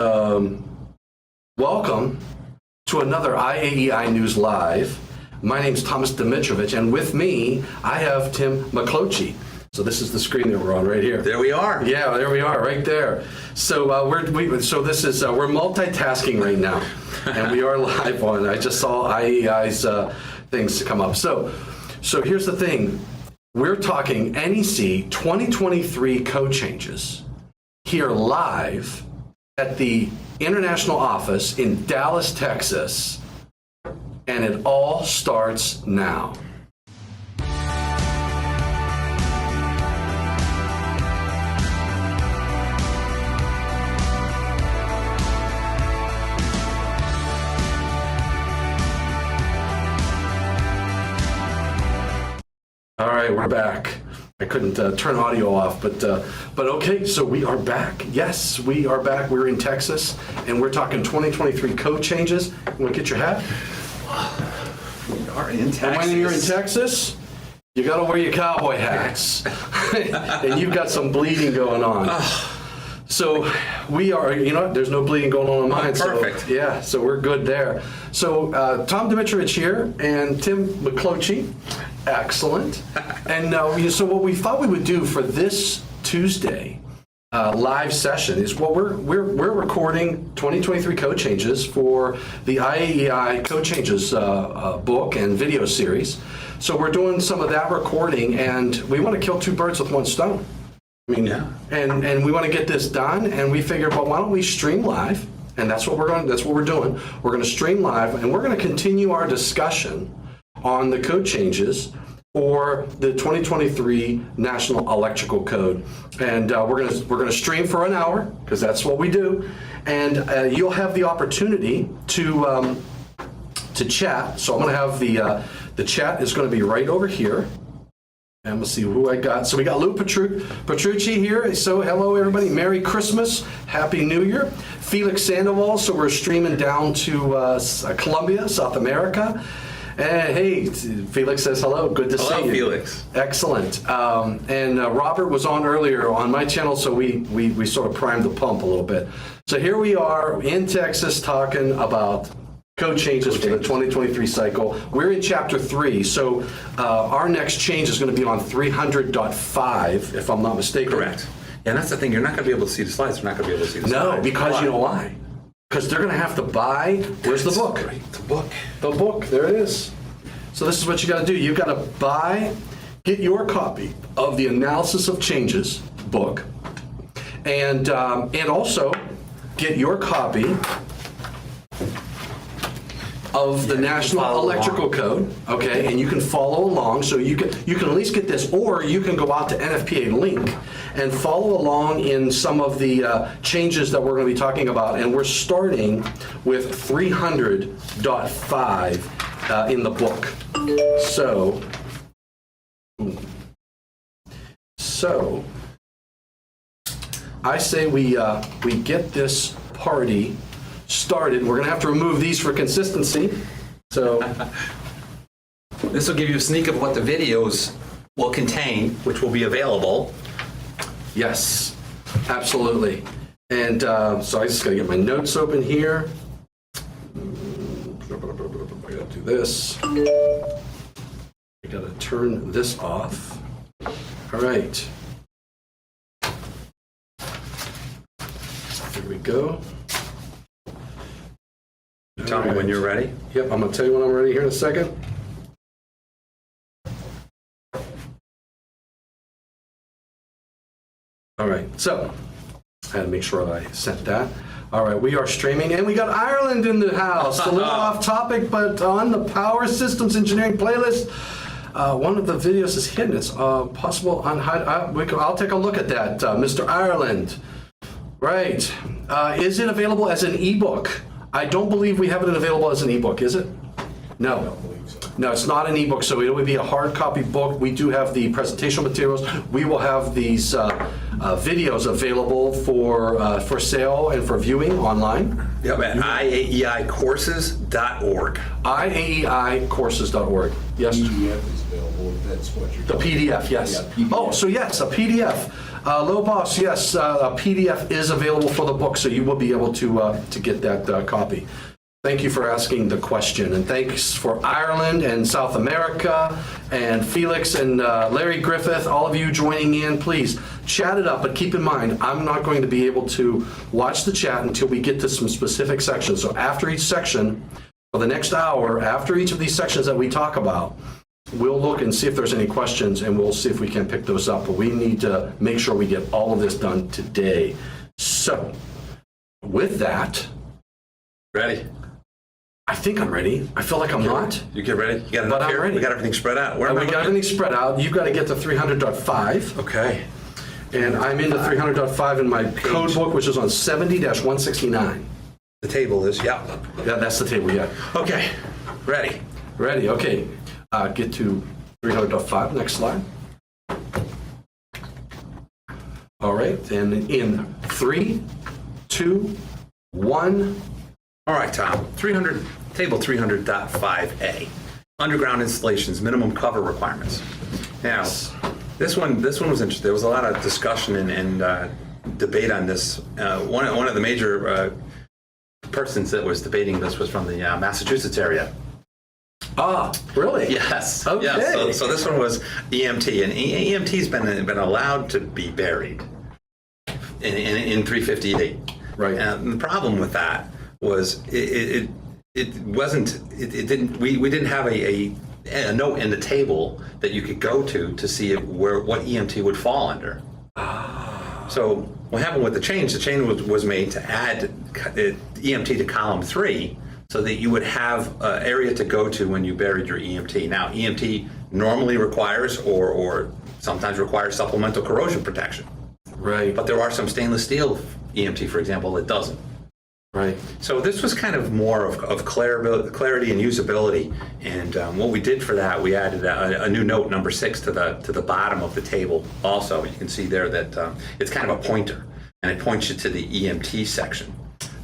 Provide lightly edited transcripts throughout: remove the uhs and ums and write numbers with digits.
Welcome to another IAEI News Live. My name's Thomas Dimitrovich, and with me, I have Tim McClochie. So this is the screen that we're on right here. There we are. Yeah, there we are, right there. So we're multitasking right now, and we are live on. I just saw IAEI's things come up. So here's the thing: we're talking NEC 2023 code changes here live at the International Office in Dallas, Texas, and it all starts now. All right, we're back. I couldn't turn audio off, but okay, so we are back. Yes, we are back. We're in Texas, and we're talking 2023 code changes. You want to get your hat? We are in Texas. And when you're in Texas, you got to wear your cowboy hats, and you've got some bleeding going on. So we are, there's no bleeding going on mine. Perfect. So we're good there. So Tom Dimitrovich here and Tim McClochie. Excellent. And so what we thought we would do for this Tuesday live session is we're recording 2023 code changes for the IAEI code changes book and video series. So we're doing some of that recording, and we want to kill two birds with one stone. I mean, and we want to get this done, and we figured, well, why don't we stream live? And that's what we're doing. We're going to stream live, and we're going to continue our discussion on the code changes for the 2023 National Electrical Code. And we're going to stream for an hour, because that's what we do. And you'll have the opportunity to chat. So I'm going to have the chat is going to be right over here. And we'll see who I got. So we got Lou Petrucci here. So hello, everybody. Merry Christmas. Happy New Year. Felix Sandoval. So we're streaming down to Colombia, South America. And hey, Felix says hello. Good to see you. Hello, Felix. Excellent. And Robert was on earlier on my channel, so we sort of primed the pump a little bit. So here we are in Texas talking about code changes for the 2023 cycle. We're in chapter 3, so our next change is going to be on 300.5, if I'm not mistaken. Correct. And that's the thing, you're not going to be able to see the slides. You're not going to be able to see the slides. No, because you know why? Because they're going to have to buy, where's the book? Right, the book. The book, there it is. So this is what you got to do. You've got to get your copy of the Analysis of Changes book, and also get your copy of the National Electrical Code, okay, and you can follow along. So you can at least get this, or you can go out to NFPA link and follow along in some of the changes that we're going to be talking about. And we're starting with 300.5 in the book. So I say we get this party started. We're going to have to remove these for consistency. So this will give you a sneak of what the videos will contain, which will be available. Yes, absolutely. And so I just got to get my notes open here. I got to do this. I got to turn this off. All right. Here we go. Tell me when you're ready. Yep, I'm going to tell you when I'm ready here in a second. All right, so I had to make sure that I sent that. All right, we are streaming, and we got Ireland in the house. A little off topic, but on the Power Systems Engineering playlist, one of the videos is hidden. It's possible on I'll take a look at that, Mr. Ireland. Right. Is it available as an ebook? I don't believe we have it available as an ebook, is it? No. I don't believe so. No, it's not an ebook, so it would be a hard copy book. We do have the presentation materials. We will have these videos available for sale and for viewing online. Yep, at IAEIcourses.org. IAEIcourses.org. Yes. PDF is available if that's what you're The PDF, yes. Yeah, PDF. Oh, so yes, a PDF. Low Boss, yes, a PDF is available for the book, so you will be able to get that copy. Thank you for asking the question, and thanks for Ireland and South America and Felix and Larry Griffith, all of you joining in. Please chat it up, but keep in mind, I'm not going to be able to watch the chat until we get to some specific sections. So after each section, for the next hour, after each of these sections that we talk about, we'll look and see if there's any questions, and we'll see if we can pick those up. But we need to make sure we get all of this done today. So with that, Ready? I think I'm ready. I feel like I'm not. You get ready? You got enough But I'm here? ready. We got everything spread out. Where am I We got looking? everything spread out. You've got to get to 300.5. Okay. And I'm into 300.5 in my code book, which is on 70-169. The table is, yeah. Yeah, that's the table, yeah. Okay. Ready? Ready, okay. Get to 300.5, next slide. All right, and in 3, 2, 1. All right, Tom. Table 300.5A. Underground installations, minimum cover requirements. Now, this one was interesting. There was a lot of discussion and debate on this. One of the major persons that was debating this was from the Massachusetts area. Ah, really? Yes. Okay. Yeah, so this one was EMT, and EMT's been allowed to be buried in 358. Right. And the problem with that was it we didn't have a note in the table that you could go to see what EMT would fall under. So what happened with the change was made to add EMT to column 3 so that you would have an area to go to when you buried your EMT. Now, EMT normally requires or sometimes requires supplemental corrosion protection. Right. But there are some stainless steel EMT, for example, that doesn't. Right. So this was kind of more of clarity and usability, and what we did for that, we added a new note, number 6, to the bottom of the table. Also, you can see there that it's kind of a pointer, and it points you to the EMT section.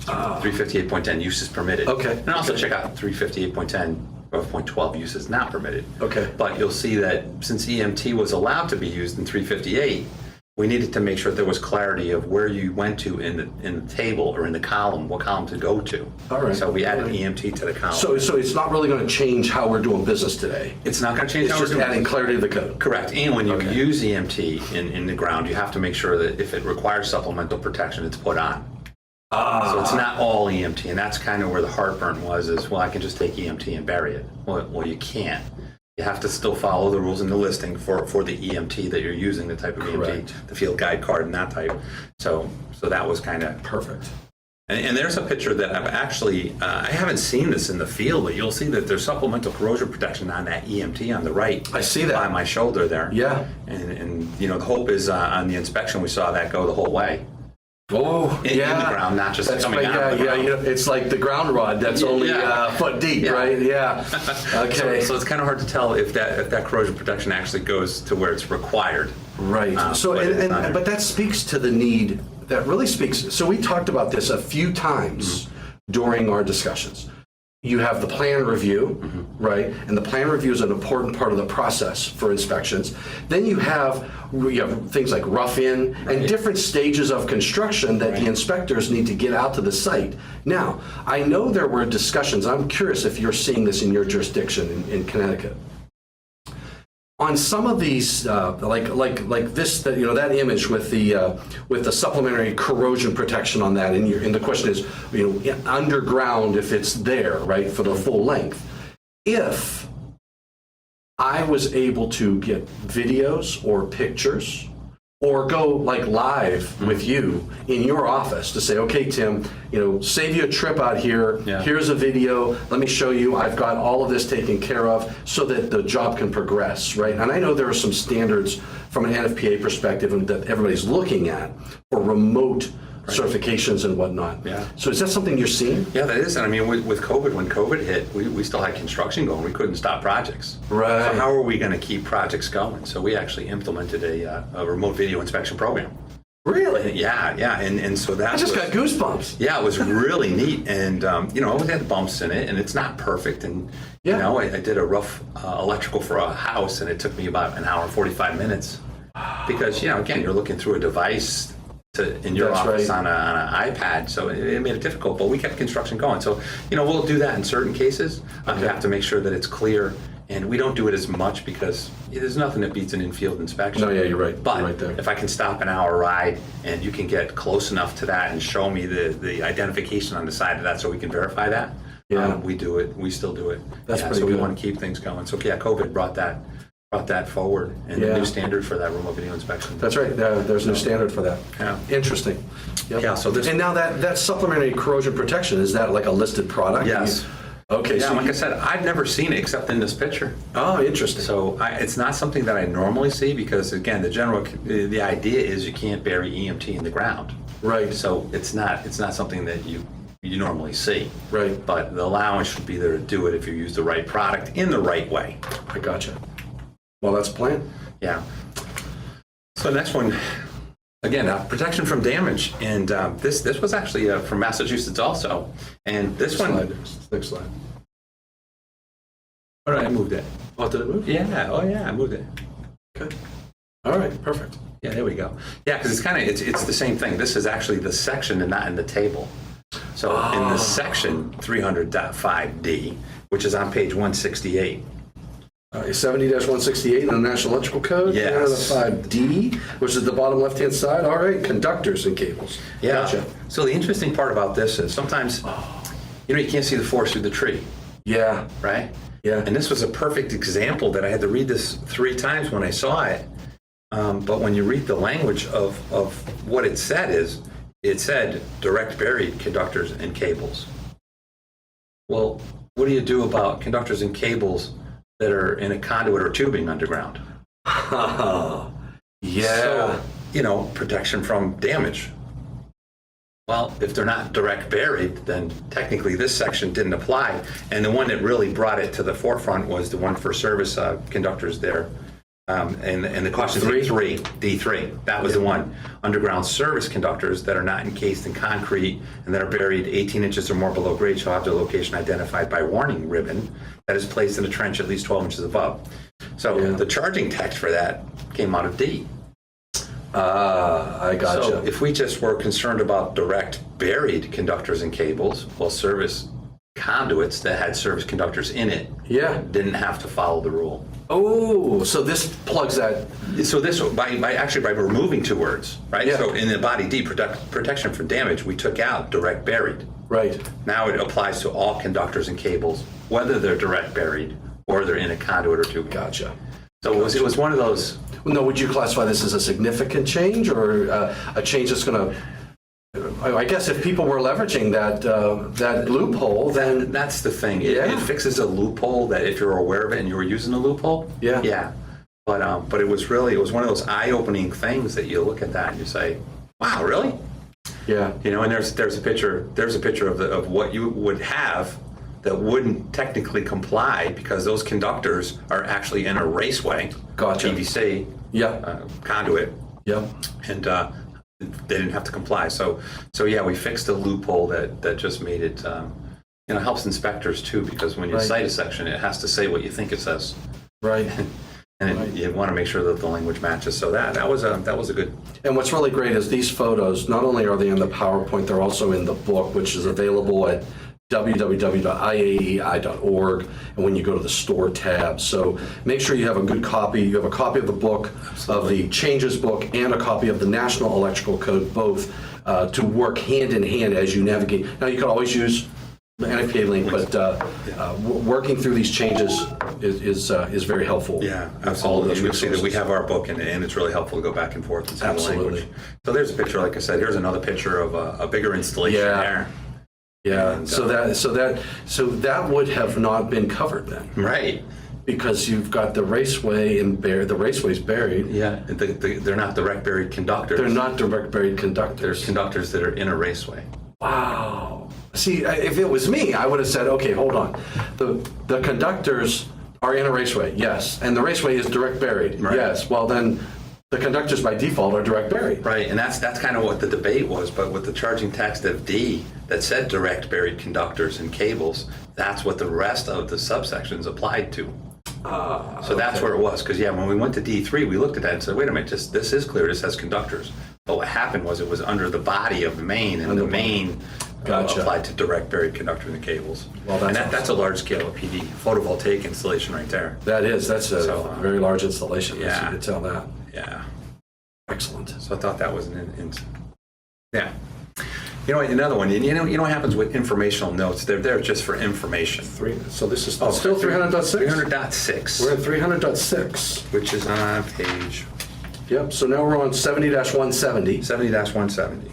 358.10 uses permitted. Okay. And also check out 358.10 or 0.12 uses not permitted. Okay. But you'll see that since EMT was allowed to be used in 358. We needed to make sure there was clarity of where you went to in the table or in the column, what column to go to. All right. So we added EMT to the column. So it's not really going to change how we're doing business today. It's not going to change It's how we're just doing adding it. clarity to the code. Correct. And when you Okay. use EMT in the ground, you have to make sure that if it requires supplemental protection, it's put on. So it's not all EMT, and that's kind of where the heartburn was, is, well, I can just take EMT and bury it. Well, you can't. You have to still follow the rules in the listing for the EMT that you're using, the type of Correct. EMT, the field guide card and that type. So that was kind of Perfect. And there's a picture that I've actually, I haven't seen this in the field, but you'll see that there's supplemental corrosion protection on that EMT on the right. I see that. By my shoulder there. Yeah. And the hope is on the inspection, we saw that go the whole way. Oh, In yeah. the ground, not just That's coming right, out of the ground. It's like the ground rod that's only foot deep, Yeah. right? Yeah. Okay. So it's kind of hard to tell if that corrosion protection actually goes to where it's required. Right. But that speaks to the need. That really speaks. So we talked about this a few times during our discussions. You have the plan review, right? And the plan review is an important part of the process for inspections. Then you have things like rough-in and different stages of construction that the inspectors need to get out to the site. Now, I know there were discussions. I'm curious if you're seeing this in your jurisdiction in Connecticut. On some of these, like this, that image with the supplementary corrosion protection on that, and the question is, underground if it's there, right, for the full length. If I was able to get videos or pictures, or go like live with you in your office to say, okay, Tim, save you a trip out here. Yeah. Here's a video. Let me show you. I've got all of this taken care of so that the job can progress, right? And I know there are some standards from an NFPA perspective and that everybody's looking at for remote certifications and whatnot. Yeah. So is that something you're seeing? Yeah, that is. And I mean, with COVID, when COVID hit, we still had construction going. We couldn't stop projects. Right. So how are we going to keep projects going? So we actually implemented a remote video inspection program. Really? Yeah. And so that I just got goosebumps. Yeah, it was really neat. And, it had bumps in it, and it's not perfect. And, I did a rough electrical for a house, and it took me about an hour and 45 minutes. because, again, you're looking through a device in your That's office right. on an iPad, so it made it difficult, but we kept construction going. So, we'll do that in certain cases. You have to make sure that it's clear, and we don't do it as much because there's nothing that beats an in-field inspection. No, yeah, you're right. But You're right there. if I can stop an hour ride and you can get close enough to that and show me the identification on the side of that so we can verify that, we do it. We still do it. That's pretty so good. we want to keep things going. So COVID brought that forward, and the new standard for that remote video inspection. That's right. There's no standard for that. Yeah. Interesting. Yep. Yeah, so this- and now that supplementary corrosion protection, is that like a listed product? Yes. Okay. Yeah, So like I said, I've never seen it except in this picture. oh, interesting. So it's not something that I normally see because, again, the idea is you can't bury EMT in the ground. Right. So it's not something that you normally see. Right. But the allowance should be there to do it if you use the right product in the right way. I gotcha. Well, that's a plan. Yeah. So the next one, again, protection from damage, and this was actually from Massachusetts also, and this one. Next slide. Oh, I moved it. Oh, did it move? Yeah. Oh, yeah. I moved it. Okay. All right. Perfect. Yeah. There we go. Yeah, because it's the same thing. This is actually the section and not in the table. So in the section 300.5D, which is on page 168. 70-168 in the National Electrical Code. Yes. 5D, which is the bottom left-hand side. All right. Conductors and cables. Yeah. Gotcha. So the interesting part about this is sometimes, you can't see the forest through the tree, Yeah. right? Yeah. And this was a perfect example that I had to read this 3 times when I saw it. But when you read the language of what it said direct buried conductors and cables. Well, what do you do about conductors and cables that are in a conduit or tubing underground? Yeah. So, protection from damage. Well, if they're not direct buried, then technically this section didn't apply. And the one that really brought it to the forefront was the one for service conductors there. And the question D3. That was the one. Underground service conductors that are not encased in concrete and that are buried 18 inches or more below grade shall have their location identified by warning ribbon that is placed in a trench at least 12 inches above. So the charging text for that came out of D. I gotcha. So if we just were concerned about direct buried conductors and cables, well, service conduits that had service conductors in it didn't have to follow the rule. Oh, so this plugs that. So this, by removing 2 words, right? Yeah. So in the body D, protection from damage, we took out direct buried. Right. Now it applies to all conductors and cables, whether they're direct buried or they're in a conduit or tubing. Gotcha. So it was one of those. No, would you classify this as a significant change or a change that's going to? I guess if people were leveraging that loophole, then That's the thing. It fixes a loophole that if you're aware of it and you were using a loophole. Yeah. But it was one of those eye-opening things that you look at that and you say, "Wow, really?" yeah, And there's a picture of what you would have that wouldn't technically comply because those conductors are actually in a raceway. Gotcha. PVC. Yeah. Conduit. yeah, And they didn't have to comply. So yeah, we fixed a loophole that just made it, helps inspectors too, because when you cite a section, it has to say what you think it says. right. And you want to make sure that the language matches. So that was a good. And what's really great is these photos, not only are they in the PowerPoint, they're also in the book, which is available at www.iaei.org, and when you go to the store tab. So make sure you have a good copy. You have a copy of the book, of the changes book, and a copy of the National Electrical Code, both to work hand in hand as you navigate. Now, you can always use the NFPA link, but working through these changes is very helpful. Yeah, All of absolutely. those You'll see that we resources. have our book, and it's really helpful to go back and forth and see the Absolutely. language. So there's a picture, like I said. Here's another picture of a bigger installation there. Yeah, And, so that would have not been covered then, Right. because you've got the raceway the raceway's buried. Yeah. They're not direct buried conductors. They're not direct buried conductors. There's conductors that are in a raceway. Wow. See, if it was me, I would have said, okay, hold on. The conductors are in a raceway, yes, and the raceway is direct buried, Right. yes. Well, then the conductors by default are direct buried. Right, and that's kind of what the debate was, but with the charging text of D that said direct buried conductors and cables, that's what the rest of the subsections applied to. So that's where it was. Because, yeah, when we went to D3, we looked at that and said, wait a minute, this is clear. This has conductors. But what happened was it was under the body of the main, and the main applied to direct buried conductor in the cables. Well, that's a large scale PD photovoltaic installation right there. That's a very large installation. Yeah. You can tell that. Yeah. Excellent. So I thought that was yeah. You know what, another one, you know what happens with informational notes? They're there just for information. So this is still 300.6? 300.6. We're at 300.6. Which is on page Yep, so now we're on 70-170. 70-170.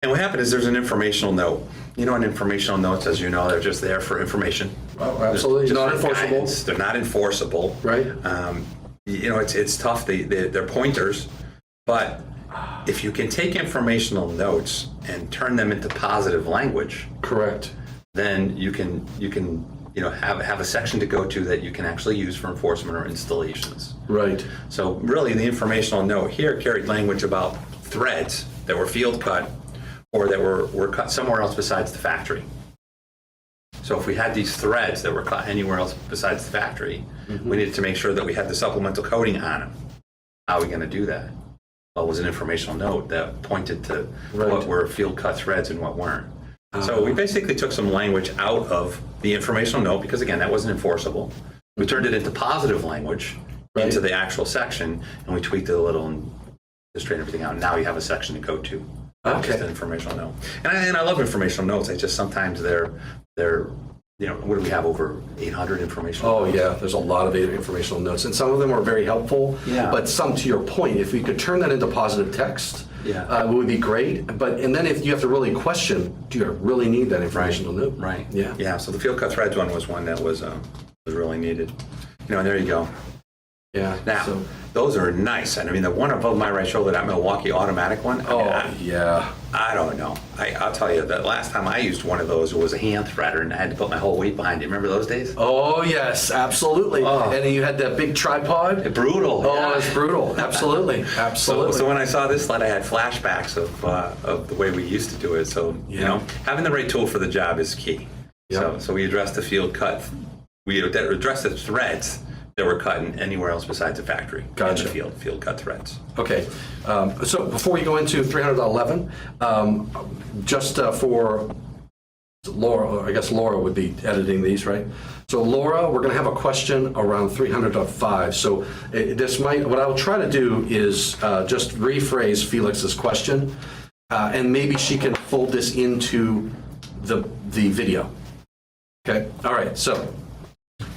And what happened is there's an informational note. You know, an informational notes, as you know, they're just there for information. Oh, absolutely. Just Not for enforceable. guidance. They're not enforceable. Right. You know, it's tough. They're pointers. But if you can take informational notes and turn them into positive language, Correct. then you can have a section to go to that you can actually use for enforcement or installations. Right. So really the informational note here carried language about threads that were field cut or that were cut somewhere else besides the factory. So if we had these threads that were cut anywhere else besides the factory, we needed to make sure that we had the supplemental coating on them. How are we going to do that? Well, it was an informational note that pointed to what were field cut threads and what weren't. So we basically took some language out of the informational note because, again, that wasn't enforceable. We turned it into positive language into the actual section, and we tweaked it a little and just straightened everything out. And now you have a section to go to. Just an informational note. And I love informational notes. I just sometimes they're what do we have, over 800 informational notes? Yeah, there's a lot of informational notes, and some of them are very helpful. Yeah. But some, to your point, if we could turn that into positive text, it would be great. And then if you have to really question, do you really need that informational note? Right. Yeah. Yeah. So the field cut threads one was one that was really needed. And there you go. Yeah. Now, those are nice. And I mean, the one above my right shoulder, that Milwaukee automatic one. I don't know. I'll tell you, that last time I used one of those, it was a hand threader, and I had to put my whole weight behind it. Remember those days? Oh, yes, absolutely. And then you had that big tripod. Brutal. It's brutal. Absolutely. Absolutely. So when I saw this slide, I had flashbacks of the way we used to do it. So, having the right tool for the job is key. Yep. So we addressed the field cut. We addressed the threads that were cut in anywhere else besides the factory. Gotcha. In the field cut threads. Okay, so before we go into 300.11, just for Laura, I guess Laura would be editing these, right? So Laura, we're going to have a question around 300.5. So what I'll try to do is just rephrase Felix's question, and maybe she can fold this into the video. Okay, all right, so.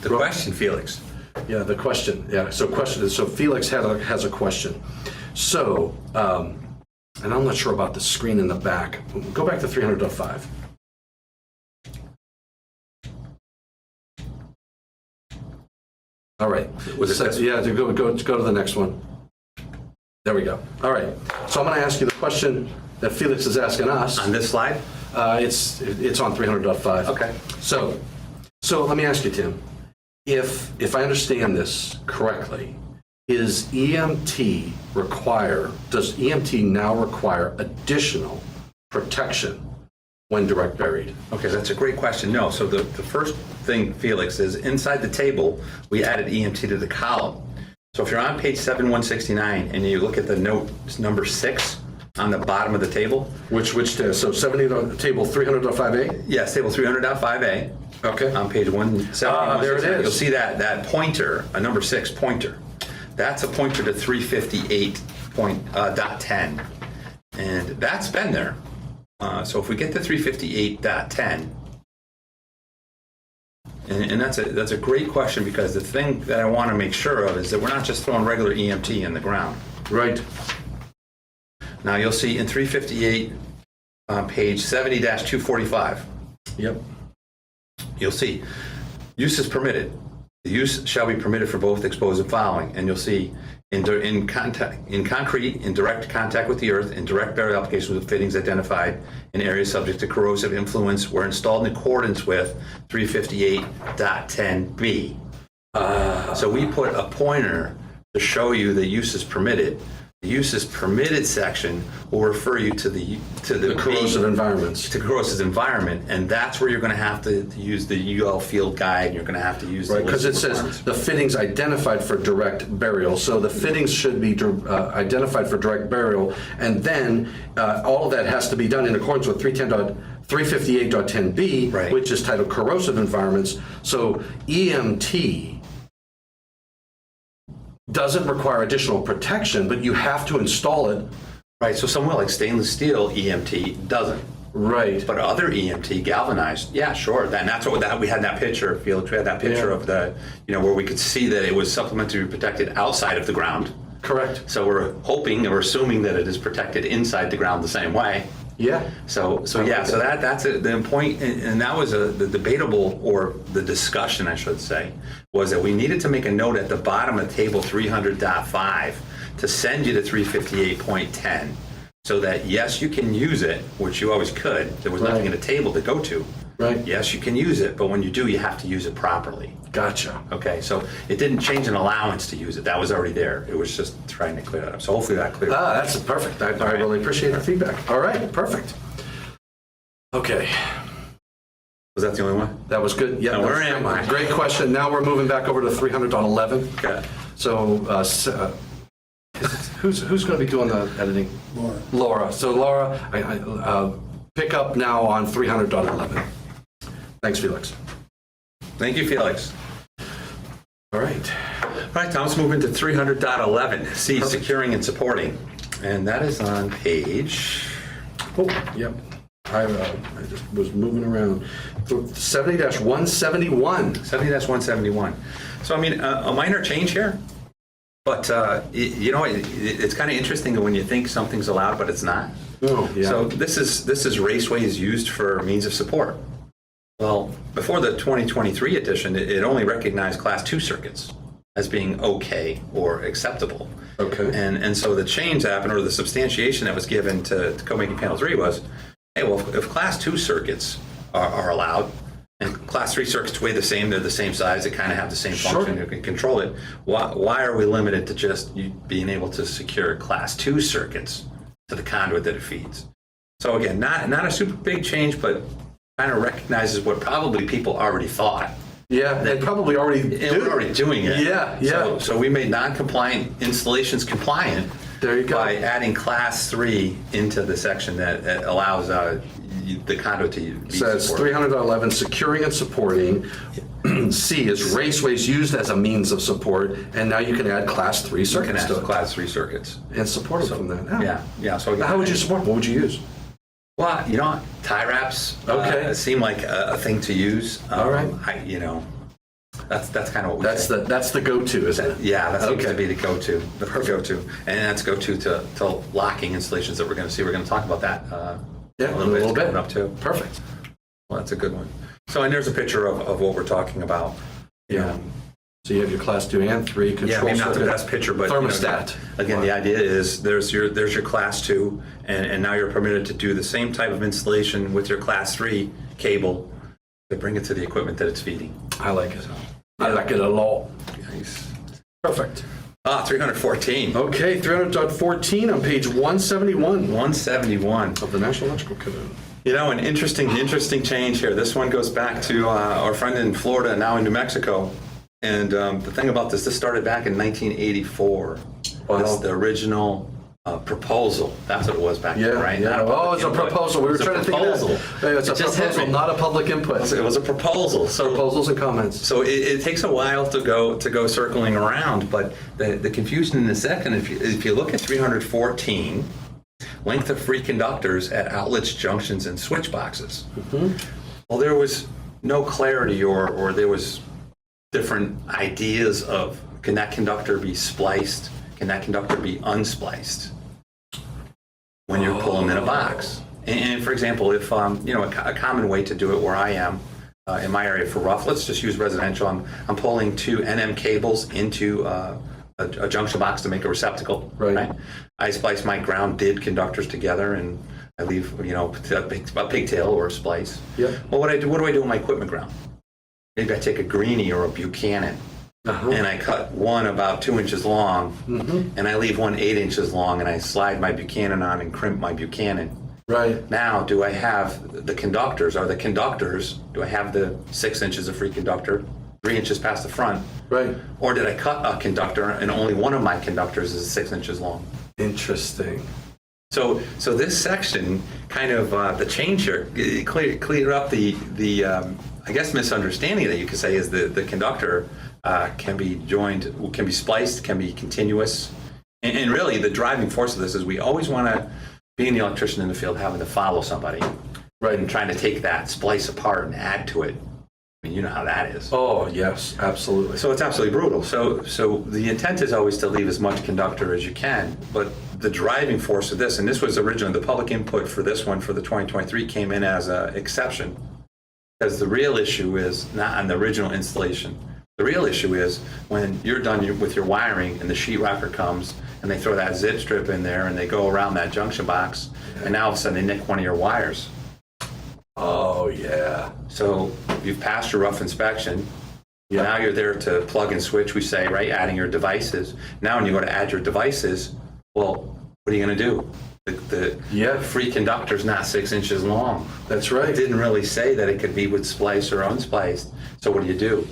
The question, Felix. Yeah, the question. Yeah, so Felix has a question. So, and I'm not sure about the screen in the back. Go back to 300.5. All right. Go to the next one. There we go. All right. So I'm going to ask you the question that Felix is asking us. On this slide? It's on 300.5. Okay. So let me ask you, Tim. If I understand this correctly, does EMT now require additional protection when direct buried? Okay, that's a great question. No, so the first thing, Felix, is inside the table, we added EMT to the column. So if you're on page 7169 and you look at the note number 6 on the bottom of the table. Which so table 300.5A? Yes, table 300.5A. Okay. On page 170. There it is. You'll see that pointer, a number 6 pointer. That's a pointer to 358.10. And that's been there. So if we get to 358.10, and that's a great question, because the thing that I want to make sure of is that we're not just throwing regular EMT in the ground. Right. Now you'll see in 358 on page 70-245. Yep. You'll see use is permitted. The use shall be permitted for both exposed and following. And you'll see in concrete, in direct contact with the earth, in direct burial applications with fittings identified in areas subject to corrosive influence were installed in accordance with 358.10B. So we put a pointer to show you the use is permitted. The uses permitted section will refer you to the corrosive environments. to corrosive environment, and that's where you're going to have to use the UL field guide. You're going to have to use Right, the because it list of says requirements. the fittings identified for direct burial. So the fittings should be identified for direct burial, and then all of that has to be done in accordance with 358.10b, Right. which is titled corrosive environments. So EMT doesn't require additional protection, but you have to install it. Right, so somewhere like stainless steel EMT doesn't. Right. But other EMT galvanized, yeah, sure. That's what we had that picture, Felix. We had that picture Yeah. of the, where we could see that it was supplementary protected outside of the ground. Correct. So we're hoping or assuming that it is protected inside the ground the same way. Yeah. So that's the point, and that was the debatable, or the discussion, I should say, was that we needed to make a note at the bottom of table 300.5 to send you to 358.10, so that yes, you can use it, which you always could. There was nothing in the table to go to. Right. Yes, you can use it, but when you do, you have to use it properly. Gotcha. Okay, so it didn't change an allowance to use it. That was already there. It was just trying to clear that up. So hopefully that cleared up. That's perfect. I really appreciate the feedback. All right, perfect. Okay, Was that the only one? that was good. Yeah, Now, where am I? Great question. Now we're moving back over to 300.11. Okay. So who's going to be doing the editing? Laura. So Laura, pick up now on 300.11. Thanks, Felix. Thank you, Felix. All right. All right, Tom, let's move into 300.11. C, securing and supporting. And that is on page... Oh, yep. I just was moving around. 70-171. 70-171. So, I mean, a minor change here, but, it's kind of interesting when you think something's allowed, but it's not. Oh, yeah. So this is raceways used for means of support. Well, before the 2023 edition, it only recognized Class 2 circuits as being okay or acceptable. Okay. And so the change that happened, or the substantiation that was given to Code-Making Panel 3 was, hey, well, if Class 2 circuits are allowed, and Class 3 circuits weigh the same, they're the same size, they kind of have the same function, you can control it, why are we limited to just you being able to secure Class 2 circuits to the conduit that it feeds? So again, not a super big change, but kind of recognizes what probably people already thought. Yeah, they probably already And do. we're already doing it. Yeah. So we made non-compliant installations compliant. There you go. By adding Class 3 into the section that allows the conduit to be Says supported. 300.11, securing and supporting. C is raceways used as a means of support, and now you can add Class 3 You circuits can add to it Class 3 circuits. and support them from that. Yeah. So Now, how would you support? What would you use? Well, tie wraps. Okay. Seem like a thing to use. All right. That's kind of what we That's say. the go-to, isn't it? Yeah, that seems Okay. to be the go-to, and that's go-to to locking installations that we're going to see. We're going to talk about that a little bit coming up too. Perfect. Well, that's a good one. So, and there's a picture of what we're talking about. Yeah. So you have your Class 2 and 3 control Yeah, maybe not the circuit. best picture, but thermostat. Again, the idea is there's your Class 2, and now you're permitted to do the same type of installation with your Class 3 cable to bring it to the equipment that it's feeding. I like it. I like it a lot. Nice. Perfect. 314. Okay, 300.14 on page 171 171. of the National Electrical Code. An interesting change here. This one goes back to our friend in Florida, now in New Mexico. And the thing about this started back in 1984. Wow. This is the original proposal. That's what it was back then, right? Yeah. Not a public It's a input. proposal. We were It's a trying to think of proposal. that. Hey, it's a It just hit proposal, me. not a public input. It was a proposal. So Proposals and comments. So it takes a while to go circling around, but the confusion in a second, if you look at 314, length of free conductors at outlets, junctions, and switch boxes. Mm-hmm. Well, there was no clarity, or there was different ideas of, can that conductor be spliced? Can that conductor be unspliced when you're pulling in a box? And for example, if a common way to do it where I am in my area for rough, let's just use residential. I'm pulling 2 NM cables into a junction box to make a receptacle. Right. I splice my grounded conductors together, and I leave a pigtail or a splice. Yep. Well, what do I do with my equipment ground? Maybe I take a Greenie or a Buchanan, and I cut one about 2 inches long, and I leave one 8 inches long, and I slide my Buchanan on and crimp my Buchanan. Right. Now, do I have the conductors? Do I have the 6 inches of free conductor, 3 inches past the front? Right. Or did I cut a conductor and only one of my conductors is 6 inches long? Interesting. So this section kind of the change here cleared up the I guess misunderstanding that you could say is the conductor can be joined, can be spliced, can be continuous, and really the driving force of this is we always want to, being the electrician in the field, having to follow somebody, Right. and trying to take that splice apart and add to it. I mean, you know how that is. Oh, yes, absolutely. So it's absolutely brutal. So the intent is always to leave as much conductor as you can, but the driving force of this, and this was originally the public input for this one for the 2023 came in as an exception, because the real issue is not on the original installation. The real issue is when you're done with your wiring and the sheetrocker comes and they throw that zip strip in there and they go around that junction box, and now all of a sudden they nick one of your wires. Oh, yeah. So you've passed your rough inspection. Yeah. Now you're there to plug and switch, we say, right? Adding your devices. Now when you go to add your devices, well, what are you going to do? The free conductor's not 6 inches long. That's right. It didn't really say that it could be with splice or unspliced. So what do?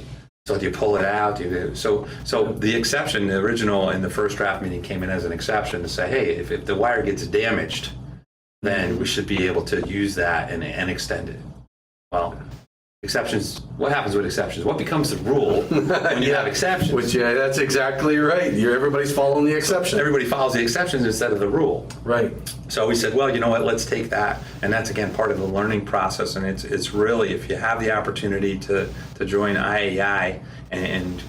So do you pull it out? So the exception, the original in the first draft meeting came in as an exception to say, hey, if the wire gets damaged, then we should be able to use that and extend it. Well, exceptions, what happens with exceptions? What becomes the rule when you have exceptions? Which, yeah, that's exactly right. Everybody's following the exception. Everybody follows the exceptions instead of the rule. Right. So we said, well, you know what, let's take that. And that's, again, part of the learning process. And it's really, if you have the opportunity to join IAEI and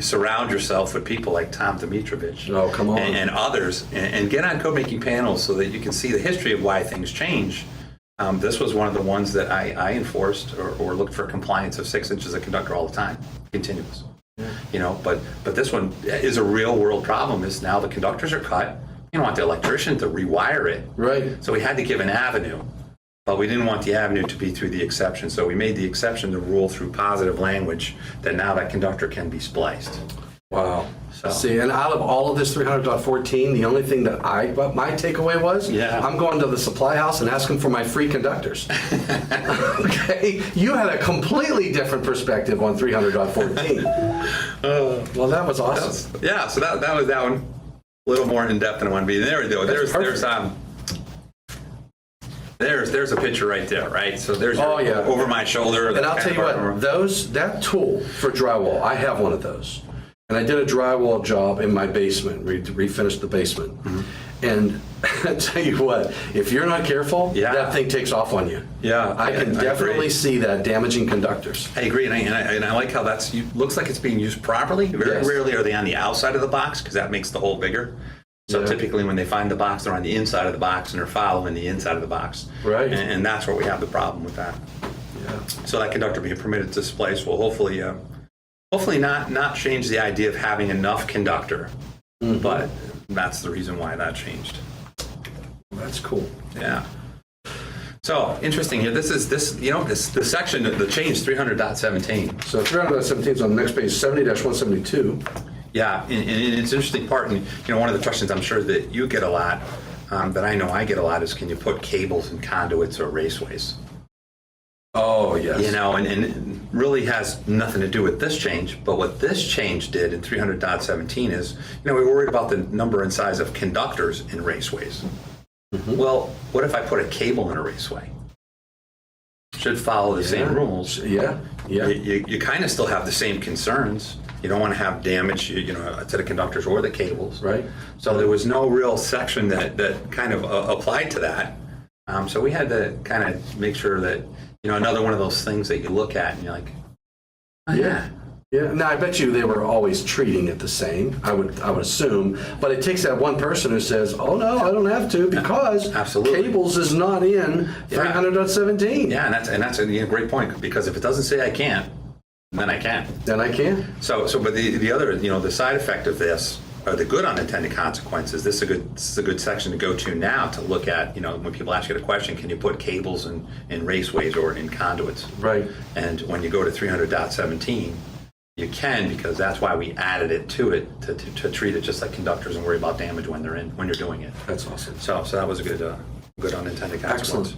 surround yourself with people like Tom Dimitrovich Oh, come on. and others, and get on code-making panels so that you can see the history of why things change. This was one of the ones that I enforced or looked for compliance of 6 inches of conductor all the time, continuous. Yeah. You know, but this one is a real world problem. Is now the conductors are cut. You don't want the electrician to rewire it. Right. So we had to give an avenue, but we didn't want the avenue to be through the exception. So we made the exception the rule through positive language that now that conductor can be spliced. Wow. So. See, and out of all of this 300.14, the only thing that my takeaway was, I'm going to the supply house and asking for my free conductors. Okay? You had a completely different perspective on 300.14. Well, that was awesome. So that was that one. A little more in depth than I want to be. There we go. There's a picture right there, right? So there's over my shoulder. And I'll tell you what, that tool for drywall, I have one of those. And I did a drywall job in my basement, refinished the basement. Mm-hmm. And I tell you what, if you're not careful, that thing takes off on you. Yeah, I can definitely see that damaging conductors. I agree, and I like how looks like it's being used properly. Very rarely are they on the outside of the box because that makes the hole bigger. So typically when they find the box, they're on the inside of the box and they're following the inside of the box. Right. And that's where we have the problem with that. Yeah. So that conductor being permitted to splice will hopefully not change the idea of having enough conductor, but that's the reason why that changed. That's cool. Yeah. So interesting here. This the section, the change 300.17. So 300.17 is on the next page, 70-172. Yeah, and it's an interesting part. And one of the questions I'm sure that you get a lot, that I know I get a lot, is can you put cables and conduits or raceways? Oh, yes. And it really has nothing to do with this change, but what this change did in 300.17 is, we were worried about the number and size of conductors in raceways. Mm-hmm. Well, what if I put a cable in a raceway? Should follow the same rules. Yeah. You kind of still have the same concerns. You don't want to have damage, to the conductors or the cables. Right. So there was no real section that kind of applied to that. So we had to kind of make sure that, another one of those things that you look at and you're like, Yeah. Now I bet you they were always treating it the same. I would assume, but it takes that one person who says, "Oh no, I don't have to because cables is not in 300.17." Yeah, and that's a great point, because if it doesn't say I can't, then I can. Then I can. So but the other, the side effect of this, or the good unintended consequences, this is a good section to go to now to look at, when people ask you the question, can you put cables in raceways or in conduits? Right. And when you go to 300.17, you can, because that's why we added it to treat it just like conductors and worry about damage when you're doing it. That's awesome. So that was a good unintended consequence.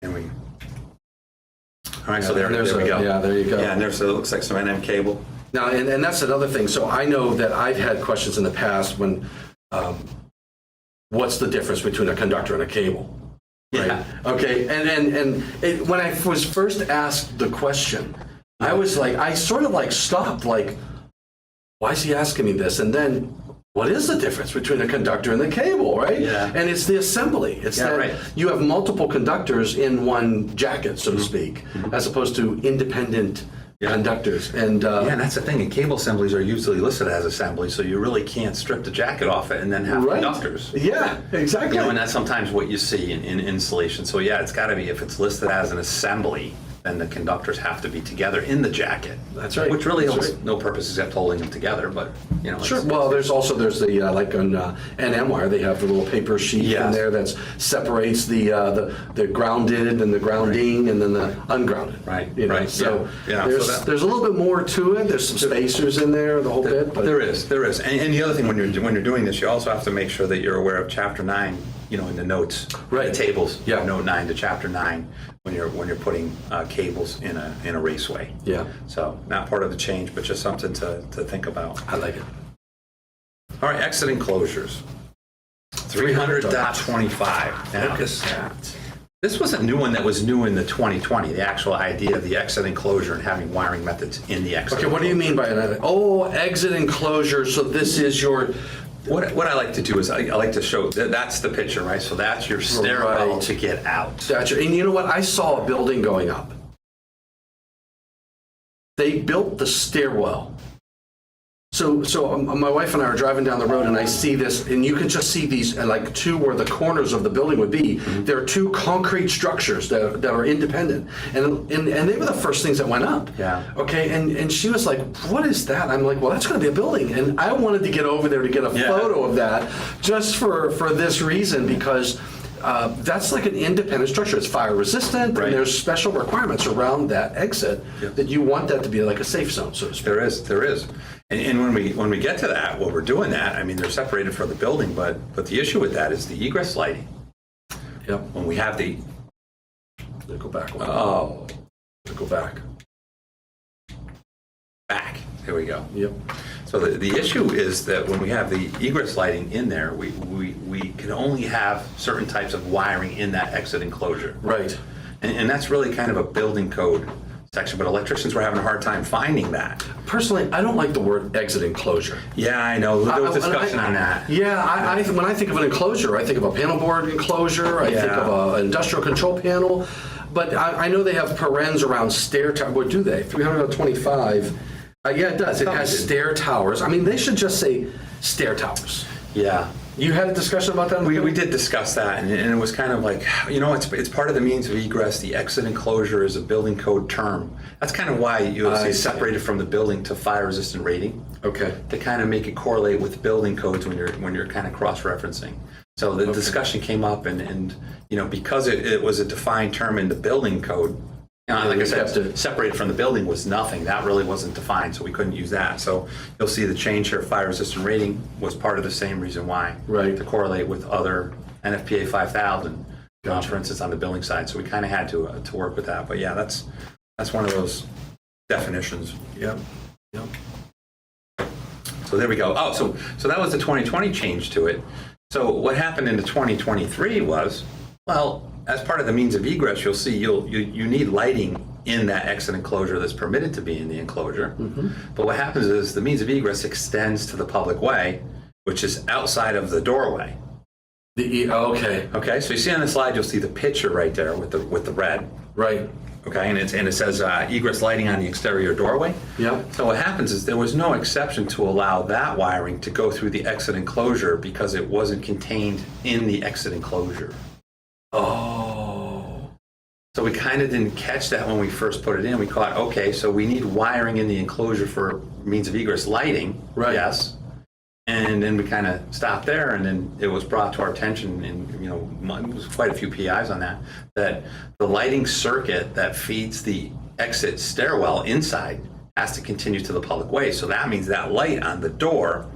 Excellent. And all right, so there we go. Yeah, there you go. Yeah, and it looks like some NM cable. Now, and that's another thing. So I know that I've had questions in the past when, what's the difference between a conductor and a cable? Right? Yeah. Okay. And when I was first asked the question, I was like, I sort of like stopped, like, why is he asking me this? And then, what is the difference between a conductor and the cable, right? Yeah. And it's the assembly. It's that right. you have multiple conductors in one jacket, so to speak, as opposed to independent conductors. And And that's the thing. And cable assemblies are usually listed as assemblies, so you really can't strip the jacket off it and then have conductors. Yeah, exactly. You know, and that's sometimes what you see in installation. So yeah, it's got to be, if it's listed as an assembly, then the conductors have to be together in the jacket. That's right. Which really That's holds right. no purpose except holding them together, but you know. Sure. Well, there's the like on NM wire, they have the little paper sheet in there that separates the grounded and the grounding and then the ungrounded. Right. You know? Right. So yeah. there's a little bit more to it. There's some spacers in there, the whole bit. But there is. And the other thing when you're doing this, you also have to make sure that you're aware of Chapter 9. You know, in the notes, Right. the tables. Yeah. Note 9 to Chapter 9 when you're putting cables in a raceway. Yeah. So not part of the change, but just something to think about. I like it. All right, exit enclosures. 300.25. Now, Look at that. this was a new one that was new in the 2020, the actual idea of the exit enclosure and having wiring methods in the exit. Okay, what do you mean by that? Oh, exit enclosure. So this is your. What I like to do is I like to show that's the picture, right? So that's your stairwell Right. to get out. Gotcha. And you know what? I saw a building going up. They built the stairwell. So my wife and I are driving down the road and I see this, and you can just see these, like two where the corners of the building would be. There are two concrete structures that are independent. And they were the first things that went up. Yeah. Okay. And she was like, what is that? I'm like, well, that's going to be a building. And I wanted to get over there to get a photo of that just for this reason, because that's like an independent structure. It's fire resistant, Right. and there's special requirements around that exit that you want that to be like a safe zone, so to speak. There is. And when we get to that, well, we're doing that. I mean, they're separated from the building, but the issue with that is the egress lighting. Yep. When we have the Go back. oh Go back. back, here we go. Yep. So the issue is that when we have the egress lighting in there, we can only have certain types of wiring in that exit enclosure. Right. And that's really kind of a building code section, but electricians were having a hard time finding that. Personally, I don't like the word exit enclosure. Yeah, I know. There was discussion on that. Yeah, when I think of an enclosure, I think of a panel board enclosure. I think of an industrial control panel. But I know they have parens around stair towers. What do they? 325. Yeah, it does. It has stair towers. I mean, they should just say stair towers. Yeah. You had a discussion about that? We did discuss that, and it was kind of like, you know, it's part of the means of egress. The exit enclosure is a building code term. That's kind of why you'll see separated from the building to fire resistant rating. Okay. To kind of make it correlate with building codes when you're kind of cross-referencing. So the discussion came up, and you know, because it was a defined term in the building code, you know, like I said, separated from the building was nothing. That really wasn't defined, so we couldn't use that. So you'll see the change here, fire resistant rating was part of the same reason why. Right. To correlate with other NFPA 5000, for instance, on the building side. So we kind of had to work with that. But yeah, that's one of those definitions. Yep. Yep. So there we go. Oh, so that was the 2020 change to it. So what happened in the 2023 was, well, as part of the means of egress, you'll see you need lighting in that exit enclosure that's permitted to be in the enclosure. Mm-hmm. But what happens is the means of egress extends to the public way, which is outside of the doorway. Okay. Okay, so you see on the slide, you'll see the picture right there with the red. Right. Okay, and it says egress lighting on the exterior doorway. Yeah. So what happens is there was no exception to allow that wiring to go through the exit enclosure because it wasn't contained in the exit enclosure. Oh. So we kind of didn't catch that when we first put it in. We caught, okay, so we need wiring in the enclosure for means of egress lighting. Right. Yes. And then we kind of stopped there, and then it was brought to our attention, and you know, it was quite a few PIs on that the lighting circuit that feeds the exit stairwell inside has to continue to the public way. So that means that light on the door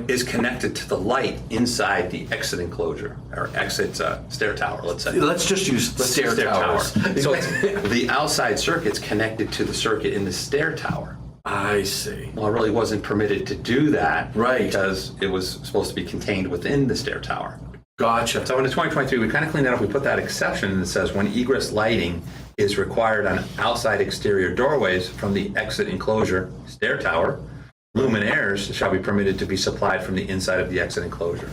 is connected to the light inside the exit enclosure or exit stair tower, let's say. Let's just use stair towers. So the outside circuit's connected to the circuit in the stair tower. I see. Well, it really wasn't permitted to do that Right. because it was supposed to be contained within the stair tower. Gotcha. So in the 2023, we kind of cleaned that up. We put that exception that says when egress lighting is required on outside exterior doorways from the exit enclosure stair tower, luminaires shall be permitted to be supplied from the inside of the exit enclosure.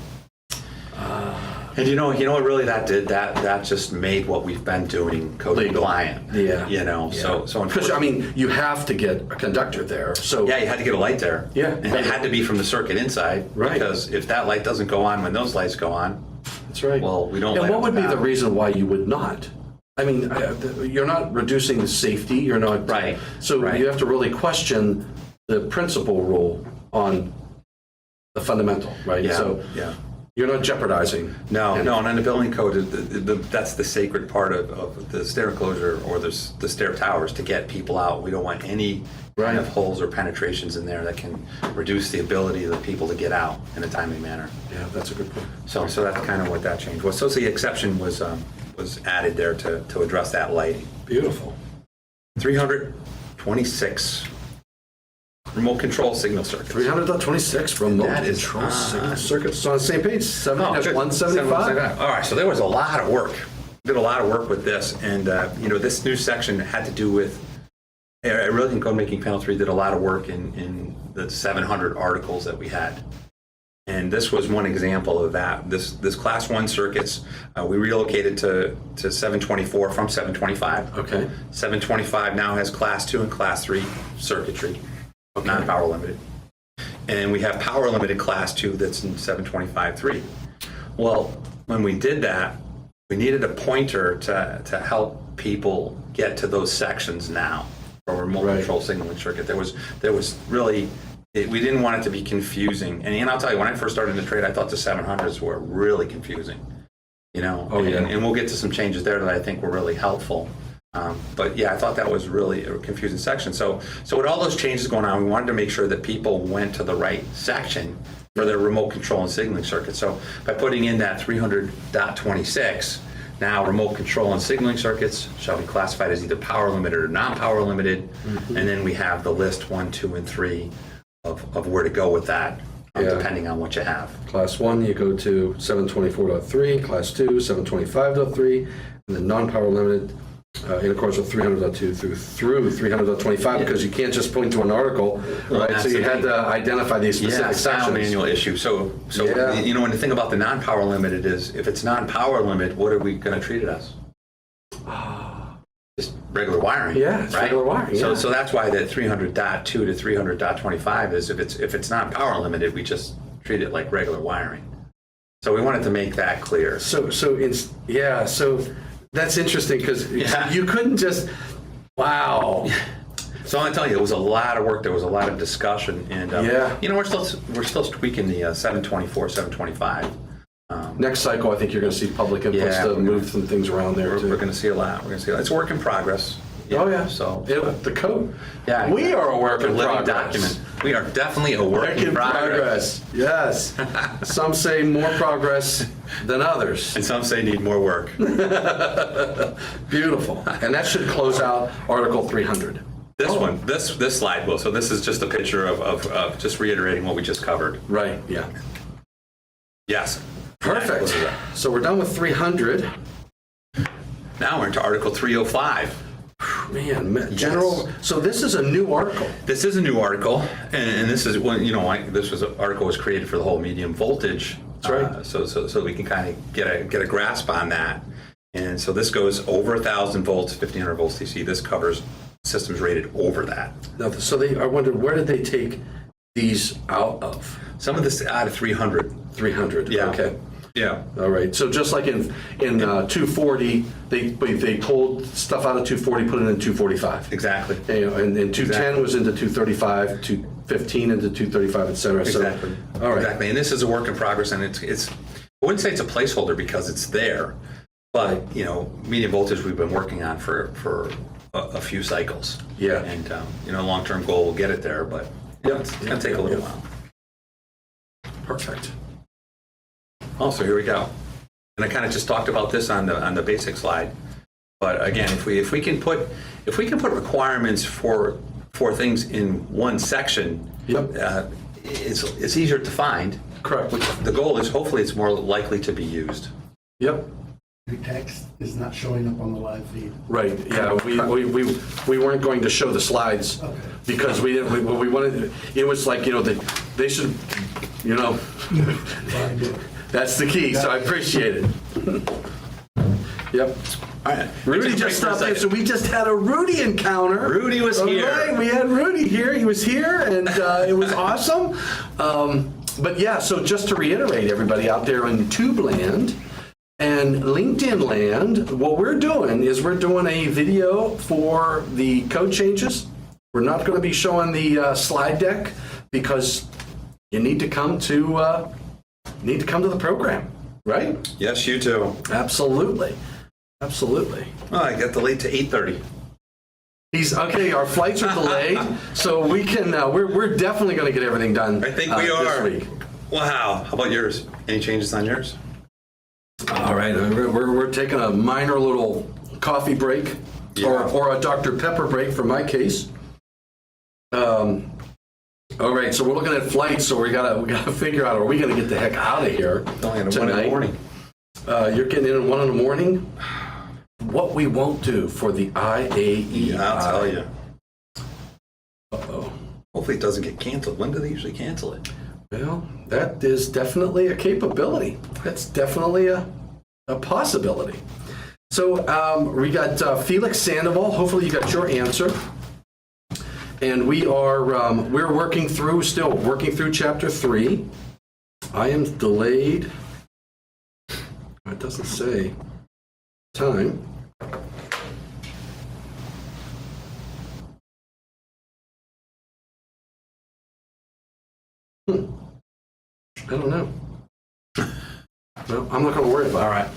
And you know what really that did? That just made what we've been doing code compliant. Yeah. So because I mean, you have to get a conductor there. So yeah, you had to get a light there. Yeah. And it had to be from the circuit inside. Right. Because if that light doesn't go on when those lights go on, that's right. well, we don't. And light what would up be the that. reason why you would not? I mean, you're not reducing the safety. You're not. Right. So Right. you have to really question the principal rule on the fundamental, right? Yeah. So yeah. you're not jeopardizing. No, and on the building code, that's the sacred part of the stair enclosure or the stair towers to get people out. We don't want any kind of holes or penetrations in there that can reduce the ability of the people to get out in a timely manner. Yeah, that's a good point. So that's kind of what that change was. So the exception was added there to address that lighting. Beautiful. 326 remote control signal circuits. 300.26 remote That is control on. signal circuits. It's on the same page. Oh, good. 7-175. All right, so there was a lot of work. Did a lot of work with this, and this new section had to do with. I really think Code Making Panel 3 did a lot of work in the 700 articles that we had, and this was one example of that. This Class 1 circuits we relocated to 724 from 725. Okay. 725 now has Class 2 and Class 3 circuitry. Non-power limited. And we have power limited class 2 that's in 725.3. Well, when we did that, we needed a pointer to help people get to those sections now for a remote control signaling circuit. There was really, we didn't want it to be confusing. And I'll tell you, when I first started in the trade, I thought the 700s were really confusing. And we'll get to some changes there that I think were really helpful. But yeah, I thought that was really a confusing section. So with all those changes going on, we wanted to make sure that people went to the right section for their remote control and signaling circuit. So by putting in that 300.26, now remote control and signaling circuits shall be classified as either power limited or non-power limited. Mm-hmm. And then we have the list 1, 2, and 3 of where to go with that, depending on what you have. Class 1, you go to 724.3. Class 2, 725.3. And then non-power limited, in accordance with 300.2 through 300.25, because you can't just point to an article, right? So you had to identify these specific sections. Manual issue. So when the thing about the non-power limited is, if it's non-power limit, what are we going to treat it as? Just regular wiring. Yeah, it's right? regular wiring. Yeah. So that's why that 300.2 to 300.25 is, if it's non-power limited, we just treat it like regular wiring. So we wanted to make that clear. So that's interesting, because you couldn't just, wow. So I'm telling you, it was a lot of work. There was a lot of discussion, and we're still tweaking the 724, 725. Next cycle, I think you're going to see public inputs to move some things around there too. We're going to see a lot. It's a work in progress. Oh yeah. So the code. Yeah. We are a work in progress. Document. We are definitely a work in progress. Yes. Some say more progress than others. And some say need more work. Beautiful. And that should close out Article 300. This slide will. So this is just a picture of just reiterating what we just covered. Right. Yeah. Yes. Perfect. So we're done with 300. Now we're into Article 305. Man, general. Yes. So this is a new article. This is a new article, and this is when article was created for the whole medium voltage. That's right. So we can kind of get a grasp on that. And so this goes over 1,000 volts, 1,500 volts DC. This covers systems rated over that. Now, so I wondered, where did they take these out of? Some of this out of 300. 300. Yeah. Okay. Yeah. All right. So just like in 240, they pulled stuff out of 240, put it in 245. Exactly. And 210 was into 235, 215 into 235, et cetera. Exactly. So, all right. Exactly. And this is a work in progress, and it's I wouldn't say it's a placeholder because it's there, but medium voltage we've been working on for a few cycles. Yeah. And, long-term goal will get it there, but it's going to take a little while. Perfect. Oh, so here we go. And I kind of just talked about this on the basic slide. But again, if we can put requirements for things in one section, it's easier to find. Correct. The goal is hopefully it's more likely to be used. Yep. Your text is not showing up on the live feed. Right, yeah, we weren't going to show the slides because we didn't, we wanted, it was like, they should, that's the key, so I appreciate it. Yep. All right. Rudy just stopped in, so we just had a Rudy encounter. Rudy was here. All right, we had Rudy here, he was here, and it was awesome. But yeah, so just to reiterate, everybody out there in Tube Land and LinkedIn land, what we're doing is we're doing a video for the code changes. We're not going to be showing the slide deck because you need to come to the program, right? Yes, you too. Absolutely. Absolutely. Well, I got delayed to 8:30. He's okay. Our flights are delayed, so we can. We're definitely going to get everything done. I think we are. This week. Wow. How about yours? Any changes on yours? All right. We're taking a minor little coffee break, or a Dr. Pepper break for my case. All right. So we're looking at flights. So we gotta figure out, are we going to get the heck out of here It's only at 1 in tonight? the morning. You're getting in at 1 in the morning. What we won't do for the IAEI. I'll tell you. Uh-oh. Hopefully it doesn't get canceled. When do they usually cancel it? Well, that is definitely a capability. That's definitely a possibility. So we got Felix Sandoval. Hopefully you got your answer. And we're still working through chapter 3. I am delayed. It doesn't say time. I don't know. Well, I'm not going to worry about it. All right.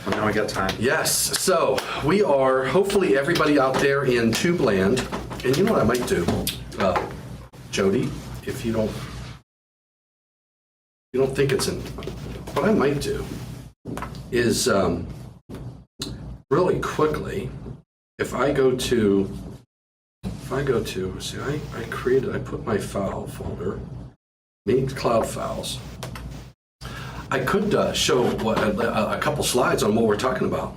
Well, now we got time. Yes, so we are, hopefully everybody out there in Tube Land, and you know what I might do, Jody, if you don't think it's in, what I might do is really quickly, if I go to, see, I put my file folder, main cloud files. I could show a couple slides on what we're talking about.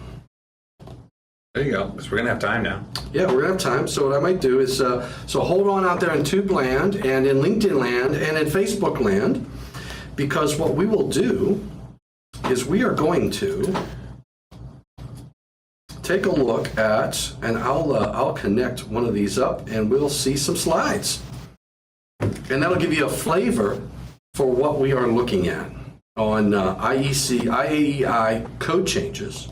There you go. Because we're going to have time now. Yeah, we're going to have time. So what I might do is, so hold on out there in Tube Land and in LinkedIn Land and in Facebook Land, because what we will do is we are going to take a look at, and I'll connect one of these up and we'll see some slides. And that'll give you a flavor for what we are looking at on IAEI code changes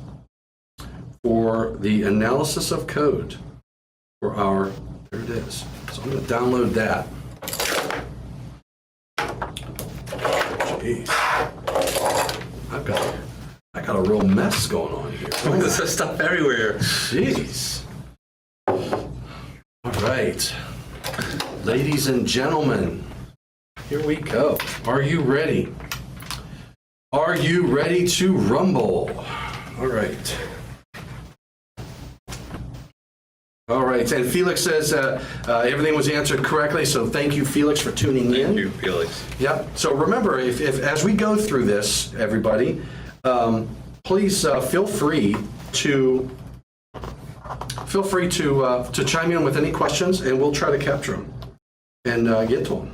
for the analysis of code for our, there it is. So I'm going to download that. Jeez. I got a real mess going on here. There's stuff everywhere. Jeez. All right. Ladies and gentlemen, here we go. Are you ready? Are you ready to rumble? All right. All right, and Felix says everything was answered correctly, so thank you, Felix, for tuning in. Thank you, Felix. Yep. So remember, if as we go through this, everybody, please feel free to chime in with any questions, and we'll try to capture them and get to them.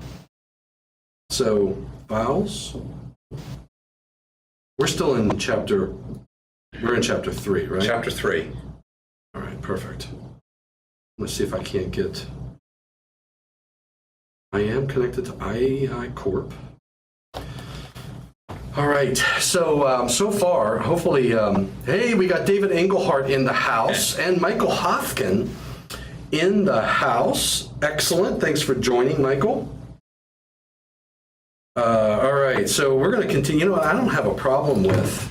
So files. We're in chapter 3, right? Chapter 3. All right, perfect. Let's see if I can't get. I am connected to IAEI Corp. All right, so so far, hopefully, hey, we got David Engelhardt in the house and Michael Hofkin in the house. Excellent, thanks for joining, Michael. All right, so we're going to continue. You know what I don't have a problem with?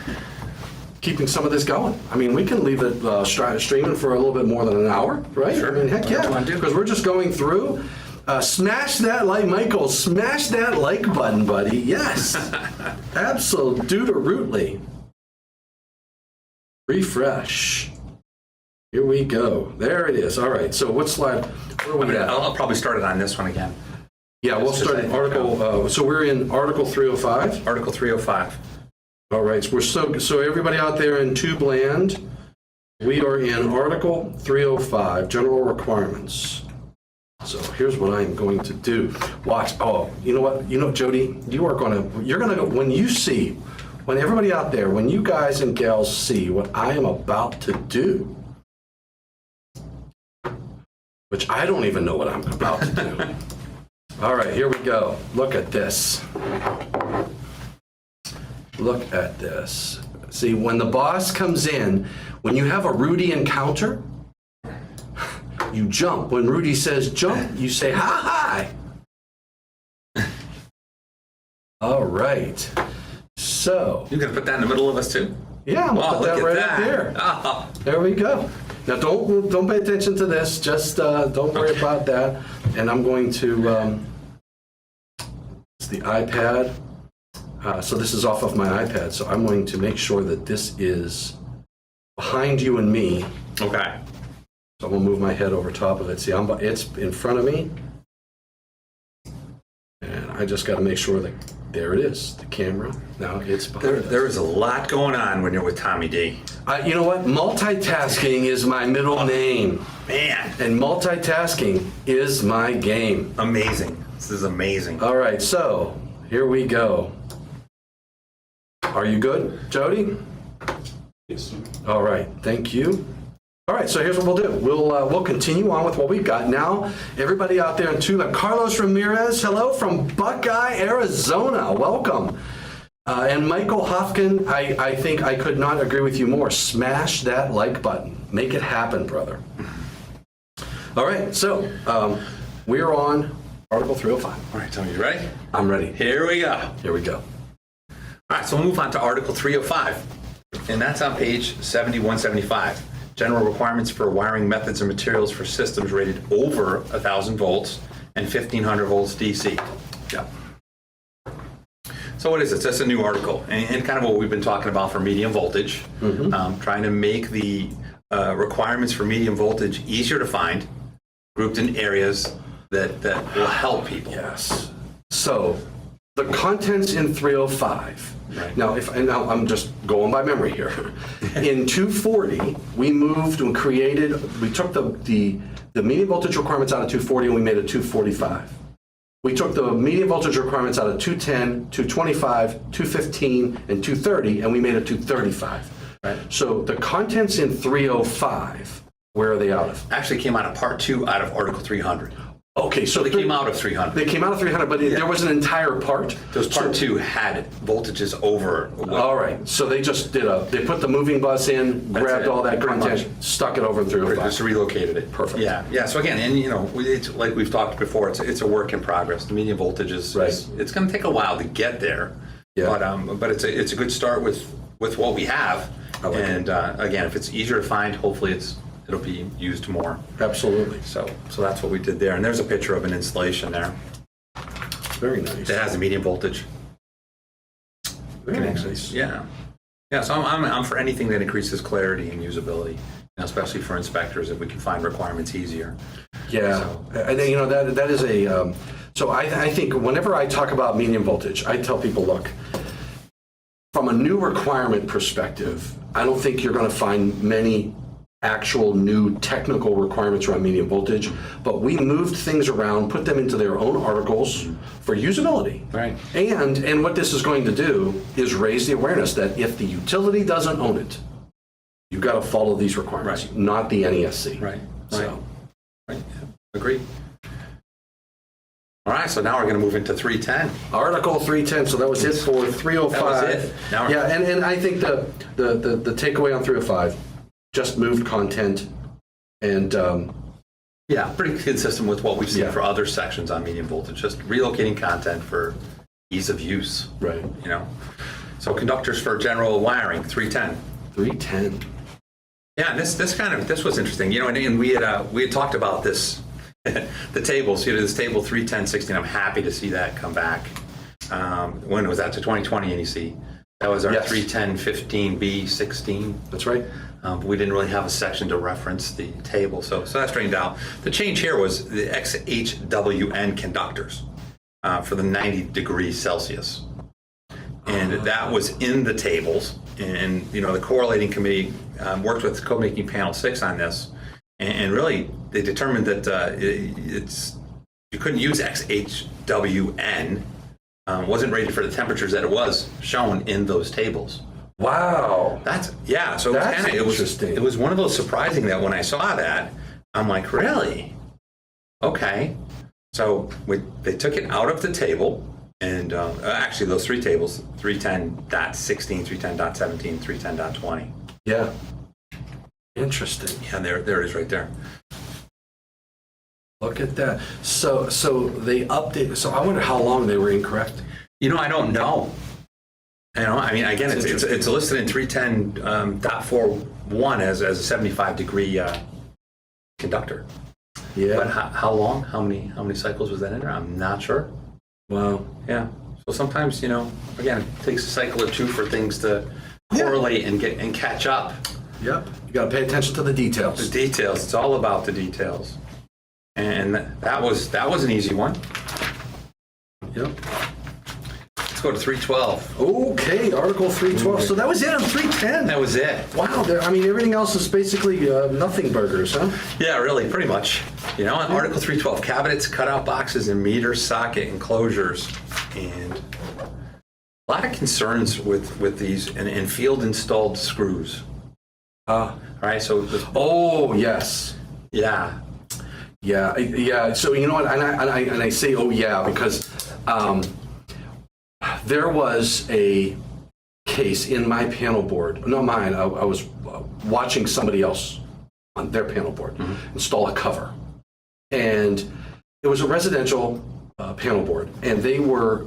I don't have a problem with. Let's see. I created, I put my file folder. Main cloud files. All right, so we're going to continue. I don't have a problem with keeping some of this going. I mean, we can leave it streaming for a little bit more than an hour, right? Sure. I mean, heck Whatever you yeah, wanna do. because we're just going through. Smash that like, Michael, smash that like button, buddy. Yes, absolutely. Refresh. Here we go. There it is. All right, so what slide? Where are we at? I'll probably start it on this one again. Yeah, we'll Just start as in I- Article, so we're in Article 305. Article 305. All right, so everybody out there in tube land, we are in Article 305, General Requirements. So here's what I'm going to do. Watch, oh, you know what, Jody, you're gonna, when you see, when everybody out there, when you guys and gals see what I am about to do, which I don't even know what I'm about to do. All right, here we go. Look at this. Look at this. See, when the boss comes in, when you have a Rudy encounter, you jump. When Rudy says jump, you say hi. All right. So, You're going to put that in the middle of us too? yeah, I'm gonna Oh, put that look right at up that. here. Oh. There we go. Now, don't pay attention to this. Just don't worry about that. And I'm going to. It's the iPad. So this is off of my iPad. So I'm going to make sure that this is behind you and me. Okay. So I'm gonna move my head over top of it. See, it's in front of me. And I just gotta make sure that, there it is, the camera. Now it's behind us. There is a lot going on when you're with Tommy D. You know what? Multitasking is my middle name. Man, And multitasking is my game. amazing. This is amazing. All right, so here we go. Are you good, Jody? Yes, sir. All right, thank you. All right, so here's what we'll do. We'll continue on with what we've got now. Everybody out there in Tula, Carlos Ramirez, hello from Buckeye, Arizona. Welcome. And Michael Hofkin, I think I could not agree with you more. Smash that like button. Make it happen, brother. All right, so we're on Article 305. All right, Tommy, you ready? I'm ready. Here we go. Here we go. All right, so we'll move on to Article 305, and that's on page 7175. General requirements for wiring methods and materials for systems rated over 1,000 volts and 1,500 volts DC. Yeah. So what is it? That's a new article, and kind of what we've been talking about for medium voltage, trying to make the requirements for medium voltage easier to find, grouped in areas that will help people. Yes. So the contents in 305. Right. Now, now I'm just going by memory here. In 240, we moved and we took the medium voltage requirements out of 240 and we made it 245. We took the medium voltage requirements out of 210, 225, 215, and 230, and we made it 235. Right. So the contents in 305, where are they out of? Actually came out of Part 2 out of Article 300. Okay, so They came out of 300. They came out of 300, but there was an entire part. Because Part 2 had voltages over. All right, so they just they put the moving bus in, That's grabbed it, all that pretty content, stuck it over in Just 305. relocated it. Perfect. Yeah. So again, and it's like we've talked before. It's a work in progress. The medium voltage is Right. it's going to take a while to get there. Yeah. But it's a good start with what we have. I like and again, if it's easier to find, hopefully it'll be used more. Absolutely. So that's what we did there. And there's a picture of an installation there Very nice. that has a medium voltage. Very Can nice. actually- Yeah. So I'm for anything that increases clarity and usability, especially for inspectors, if we can find requirements easier. Yeah, and that is a. So I think whenever I talk about medium voltage, I tell people, look, from a new requirement perspective, I don't think you're going to find many actual new technical requirements around medium voltage, but we moved things around, put them into their own articles for usability. Right. And what this is going to do is raise the awareness that if the utility doesn't own it, you've got to follow these requirements, Right. not the NESC. Right. So, Right. Yeah. Agreed. All right. So now we're going to move into 310. Article 310, so that was it for 305. That was it. Now- Yeah, and I think the takeaway on 305, just moved content and Yeah, pretty consistent with what we've seen Yeah. for other sections on medium voltage, just relocating content for ease of use. right. So conductors for general wiring, 310. 310. Yeah, this was interesting, and we had talked about this, the tables. This table 31016. I'm happy to see that come back. When it was that to 2020 NEC, that was our Yes. 31015B16. That's right. But we didn't really have a section to reference the table, so that straightened out. The change here was the XHWN conductors for the 90 degrees Celsius. And that was in the tables, and the correlating committee worked with code making panel 6 on this, and really they determined that you couldn't use XHWN, wasn't rated for the temperatures that it was shown in those tables. Wow. So That's it was interesting. It was one of those surprising that when I saw that, I'm like, really? Okay. So they took it out of the table. And actually, those 3 tables, 310.16, 310.17, 310.20. Yeah. Interesting. Yeah, there it is right there. Look at that. So they update. So I wonder how long they were incorrect. I don't know. I mean, again, it's listed in 310.41 as a 75 degree conductor. Yeah. But how long? How many cycles was that in there? I'm not sure. Wow. Yeah. So sometimes, again, it takes a cycle or two for things to correlate and catch up. Yep. You got to pay attention to the details. The details. It's all about the details. And that was an easy one. Yep. Let's go to 312. Okay, Article 312. So that was it on 310. That was it. Wow. Everything else is basically nothing burgers, huh? Yeah, really, pretty much. Article 312, cabinets, cutout boxes, and meter socket enclosures. And a lot of concerns with these and field installed screws. All right, so Oh, yes. yeah. Yeah. So you know what? And I say, oh yeah, because there was a case in my panel board. Not mine. I was watching somebody else on their panel board install a cover, and it was a residential panel board, and they were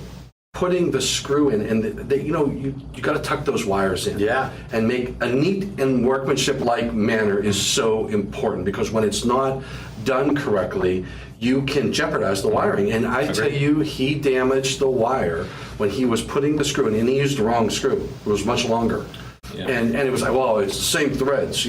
putting the screw in, and you got to tuck those wires in. Yeah. And make a neat and workmanship-like manner is so important, because when it's not done correctly, you can jeopardize the wiring. And I tell you, he damaged the wire when he was putting the screw in, and he used the wrong screw. It was much longer. Yeah. And it was like, well, it's the same threads,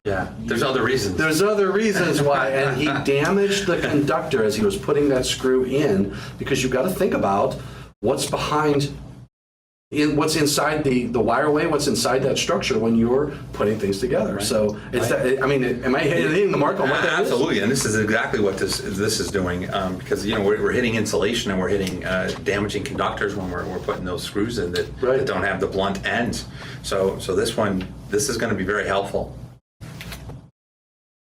there's other reasons. There's other reasons why, and he damaged the conductor as he was putting that screw in, because you've got to think about what's what's inside the wireway, what's inside that structure when you're putting things together. Right. So it's am I hitting the mark on what that is? Absolutely, and this is exactly what this is doing, because we're hitting insulation and we're hitting damaging conductors when we're putting those screws in that don't have the blunt ends. So this is going to be very helpful.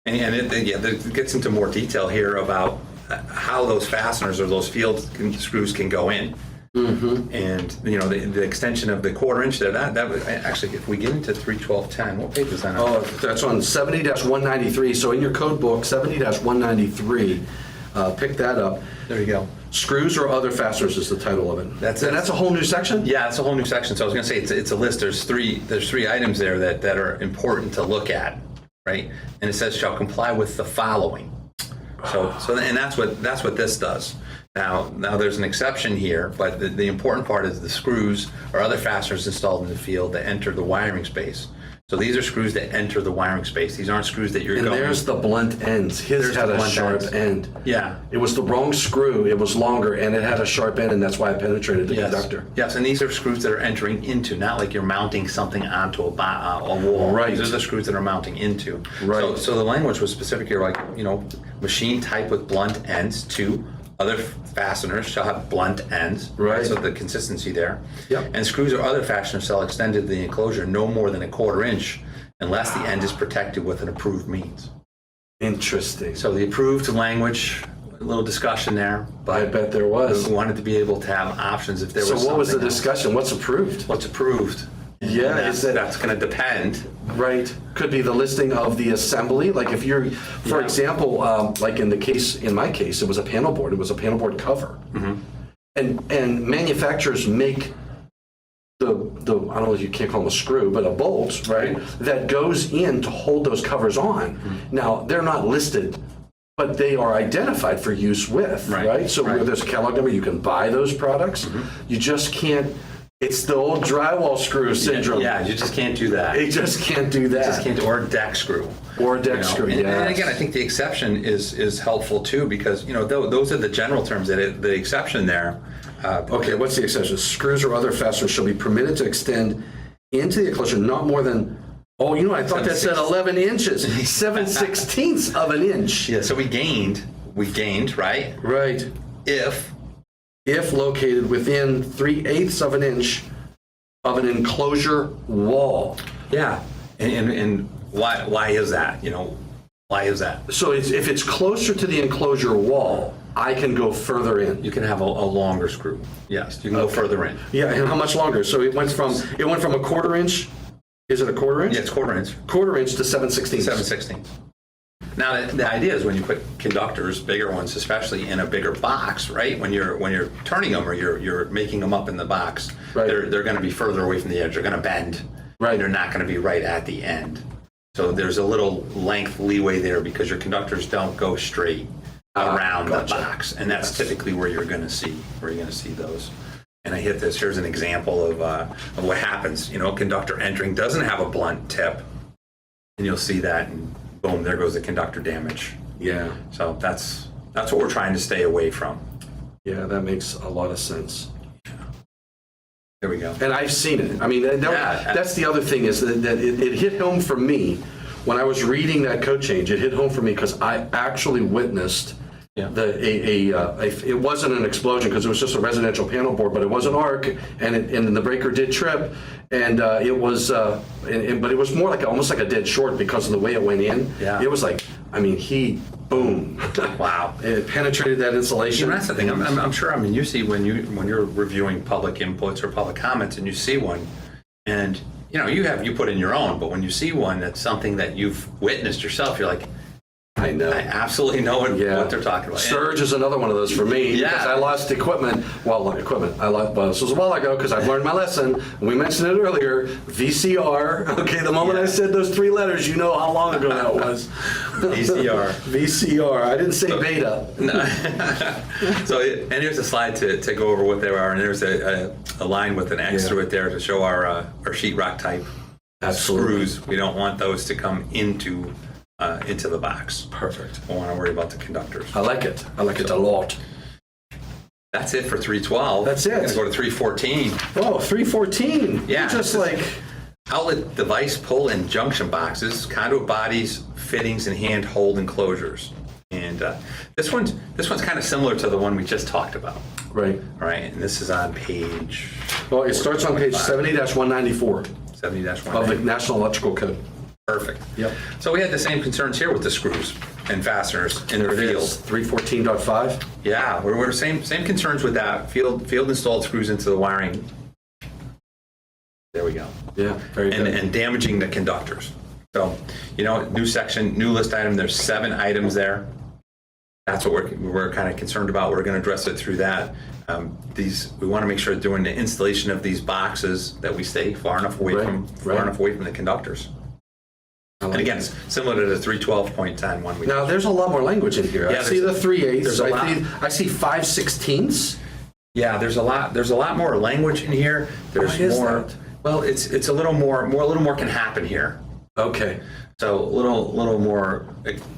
And it gets into more detail here about how those fasteners or those field screws can go in. Mm-hmm. And the extension of the 1/4 inch there, that was actually, if we get into 31210, what page is that on? Oh, that's on 70-193. So in your code book, 70-193, pick that up. There you go. Screws or other fasteners is the title of it. That's a whole new section? Yeah, it's a whole new section. So I was going to say it's a list. There's three items there that are important to look at, right? And it says shall comply with the following. So and that's what this does. Now there's an exception here, but the important part is the screws or other fasteners installed in the field that enter the wiring space. So these are screws that enter the wiring space. These aren't screws that you're going. And there's the blunt ends. His had a sharp end. Yeah. It was the wrong screw. It was longer, and it had a sharp end, and that's why it penetrated the conductor. Yes, and these are screws that are entering into, not like you're mounting something onto a wall. Right. These are the screws that are mounting into. Right. So the language was specific here, like, machine type with blunt ends. 2, other fasteners shall have blunt ends. Right. So the consistency there. Yep. And screws or other fasteners shall extend to the enclosure no more than a 1/4 inch unless the end is protected with an approved means. Interesting. So the approved language, a little discussion there. But I bet there was. we wanted to be able to have options if there was something. So what was the else. discussion? What's approved? What's approved? Yeah, that's going to depend. Right. Could be the listing of the assembly. Like if you're, for example, like in my case, it was a panel board. It was a panel board cover. Mm-hmm. And manufacturers make the I don't know if you can't call them a screw, but a bolt, right? That goes in to hold those covers on. Now, they're not listed, but they are identified for use with, right? So where there's a catalog number, you can buy those products. You just can't, it's the old drywall screw syndrome. Yeah, you just can't do that. You just can't do that. Just can't, or a deck screw. Or a deck screw, and, yeah. and again, I think the exception is helpful too, because those are the general terms. That the exception there. Okay, what's the exception? Screws or other fasteners shall be permitted to extend into the enclosure not more than, I thought that said 11 inches, 7/16 of an inch. Yeah, so we gained, right? Right. If Located within 3/8 of an inch of an enclosure wall. Yeah, and why is that? Why is that? So if it's closer to the enclosure wall, I can go further in. You can have a longer screw. Yes, you can go further in. Yeah, and how much longer? So it went from a quarter inch. Is it a quarter inch? Yeah, it's quarter inch. Quarter inch to 7/16. 7/16. Now the idea is when you put conductors, bigger ones especially, in a bigger box, right? When you're turning them or you're making them up in the box, Right. they're going to be further away from the edge. They're going to bend. Right. They're not going to be right at the end. So there's a little length leeway there because your conductors don't go straight around gotcha. the box, and that's typically where you're going to see those. And I hit this. Here's an example of what happens. A conductor entering doesn't have a blunt tip, and you'll see that, and boom, there goes the conductor damage. Yeah. So that's what we're trying to stay away from. Yeah, that makes a lot of sense. There we go. And I've seen it. I mean, that's the other thing is that it hit home for me when I was reading that code change. It hit home for me because I actually witnessed it wasn't an explosion because it was just a residential panel board, but it was an arc, and the breaker did trip, and it was, but it was more like almost like a dead short because of the way it went in. Yeah. It was like, boom. Wow. It penetrated that insulation. That's the thing. I'm sure. I mean, you see when you're reviewing public inputs or public comments, and you see one, and you put in your own, but when you see one that's something that you've witnessed yourself, you're like, I know. I absolutely know what they're talking about. Surge is another one of those for me because I lost equipment. Well, this was a while ago because I've learned my lesson. We mentioned it earlier. VCR. Okay, the moment I said those three letters, you know how long ago that was. VCR. VCR. I didn't say beta. No. And here's a slide to go over what they are, and there's a line with an X through it there to show our sheetrock type screws. We don't want those to come into the box. Perfect. Don't want to worry about the conductors. I like it. I like it a lot. That's it for 312. That's it. We're gonna go to 314. Oh, 314. Yeah. Just like Outlet device pull and junction boxes, conduit bodies, fittings, and hand-hold enclosures. And this one's kind of similar to the one we just talked about. right. All right, and this is on page. Well, it starts on page 70-194 70-1. of the National Electrical Code. Perfect. Yep. So we had the same concerns here with the screws and fasteners in their field. 314.5. Yeah, we're same concerns with that. Field installed screws into the wiring. There we go. Yeah, very good. And damaging the conductors. So, new section, new list item. There's 7 items there. That's what we're kind of concerned about. We're going to address it through that. We want to make sure during the installation of these boxes that we stay far enough away from the conductors. And again, it's similar to the 312.10 one we Now, there's a lot more language in here. Yeah, I see the 3/8. there's a lot. I see 5/16. Yeah, there's a lot more language in here. There's Why is more. that? Well, it's a little more can happen here. Okay. So a little more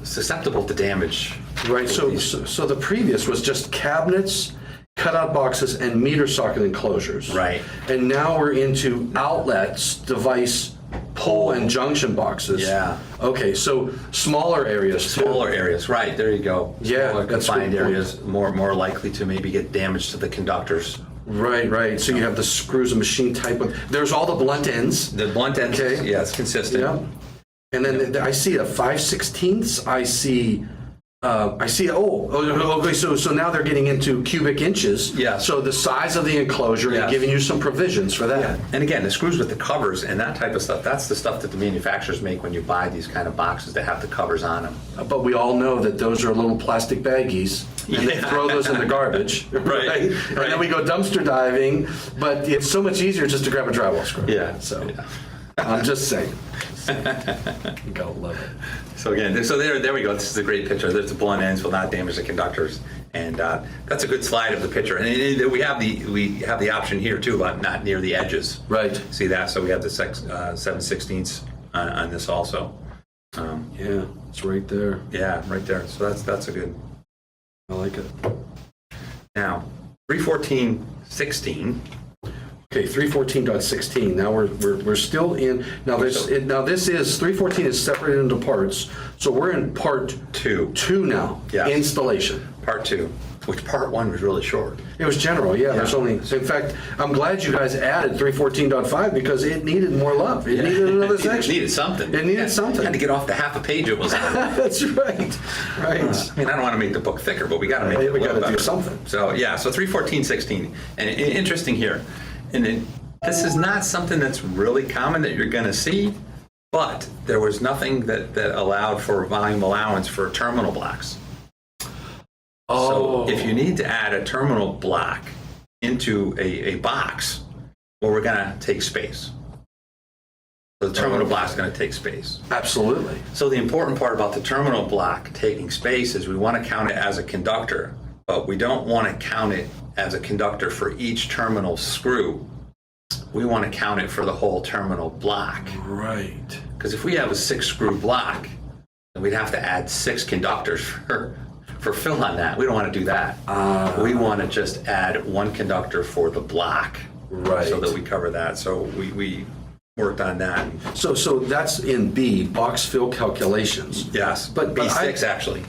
susceptible to damage. Right. So the previous was just cabinets, cutout boxes, and meter socket enclosures. Right. And now we're into outlets, device pull and junction boxes. Yeah. Okay. So smaller areas too. Smaller areas, right? There you go. Yeah, Smaller that's a confined good point. areas more likely to maybe get damage to the conductors. Right. So you have the screws and machine type. There's all the blunt ends. The blunt ends, yeah, it's consistent. Yeah. And then I see a 5/16. I see I see. Okay. So now they're getting into cubic inches. Yeah. So the size of the enclosure and Yes. giving you some provisions for that. And again, the screws with the covers and that type of stuff, that's the stuff that the manufacturers make when you buy these kind of boxes that have the covers on them. But we all know that those are little plastic baggies, and they Yeah. throw those in the garbage, right? And then we go dumpster diving. But it's so much easier just to grab a drywall screw. Yeah. So Yeah. I'm just saying. You gotta love it. So again, there we go. This is a great picture. There's the blunt ends will not damage the conductors, and that's a good slide of the picture. And we have the option here too about not near the edges. Right. See that? So we have the 7/16 on this also. Yeah, it's right there. Yeah, right there. So that's a good. I like it. Now, 314.16. Okay, 314.16. Now we're still in. Now this is 314 is separated into parts. So we're in part Two. now. Yeah. Installation. Part 2, which part 1 was really short. It was general, yeah. There's only. In fact, I'm glad you guys added 314.5 because it needed more love. It needed another section. It needed something. It needed something. Had to get off the half a page it was on. That's right. Right. I mean, I don't want to make the book thicker, but we got to make it We a little got to do better. something. So yeah, so 314.16, and interesting here, and this is not something that's really common that you're going to see, but there was nothing that allowed for volume allowance for terminal blocks. Oh. So if you need to add a terminal block into a box, well, we're going to take space. So the terminal block's going to take space. Absolutely. So the important part about the terminal block taking space is we want to count it as a conductor, but we don't want to count it as a conductor for each terminal screw. We want to count it for the whole terminal block. Right. Because if we have a 6-screw block, then we'd have to add 6 conductors for fill on that. We don't want to do that. We want to just add 1 conductor for the block. Right. So that we cover that. So we worked on that. So that's in B, box fill calculations. Yes, But B6 actually.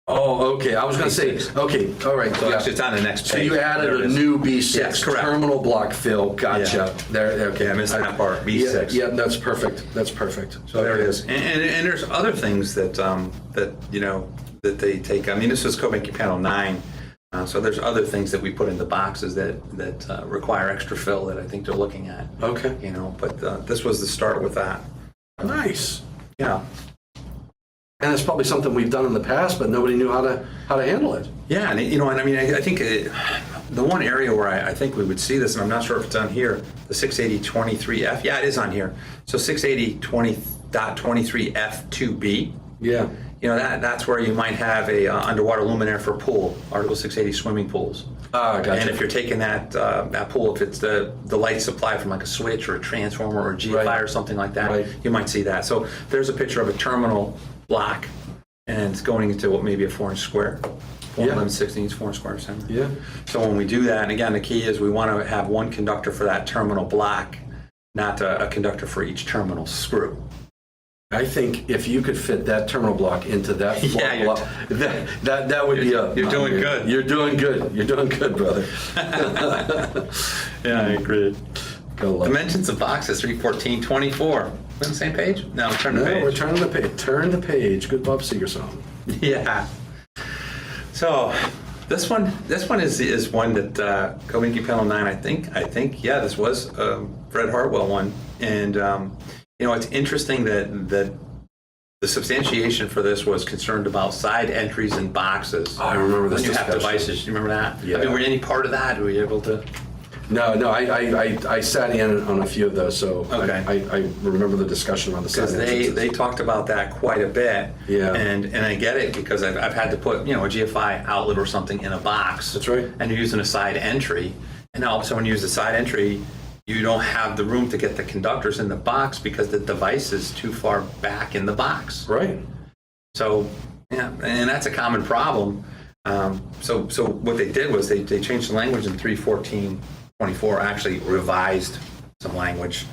Oh, okay. I was going to say, okay, all right. So yeah. actually it's on the next page. So you There added it a is. new B6, Yes, correct. terminal block fill. Gotcha. Yeah. There, okay. Yeah, I missed that part. B6. Yeah, that's perfect. That's perfect. So there it is. And there's other things that that they take. I mean, this is code making panel 9. So there's other things that we put in the boxes that require extra fill that I think they're looking at. Okay. But this was the start with that. Nice. Yeah. And it's probably something we've done in the past, but nobody knew how to handle it. Yeah, and I mean, I think the one area where I think we would see this, and I'm not sure if it's on here, the 680.23F. Yeah, it is on here. So 680.23F2B. Yeah. That's where you might have a underwater luminaire for pool, Article 680 swimming pools. Gotcha. And if you're taking that pool, if it's the light supply from like a switch or a transformer or a GFI Right. or something like that, Right. you might see that. So there's a picture of a terminal block, and it's going into what maybe a 4-inch square, 4/11/16, 4-inch square center. Yeah. So when we do that, and again, the key is we want to have 1 conductor for that terminal block, not a conductor for each terminal screw. I think if you could fit that terminal block into that floor Yeah, block, that would be a. You're doing good. You're doing good. You're doing good, brother. Yeah, I agree. Go love. Dimensions of boxes, 314.24. We're on the same page? No, turn the No, page. we're turning the page. Turn the page. Good Bob Seger song. Yeah. So this one is one that Cominky Panel 9. I think yeah, this was Fred Hartwell one, and it's interesting that the substantiation for this was concerned about side entries and boxes. I remember this when you have discussion. devices. You remember that? Yeah. I mean, were you any part of that? Were you able to? No, I sat in on a few of those, so Okay. I remember the discussion around the side Because entrances. they talked about that quite a bit. Yeah. And I get it because I've had to put a GFI outlet or something in a box. That's right. And you're using a side entry, and now all of a sudden when you use the side entry, you don't have the room to get the conductors in the box because the device is too far back in the box. Right. So yeah, and that's a common problem. So what they did was they changed the language in 314.24, actually revised some language,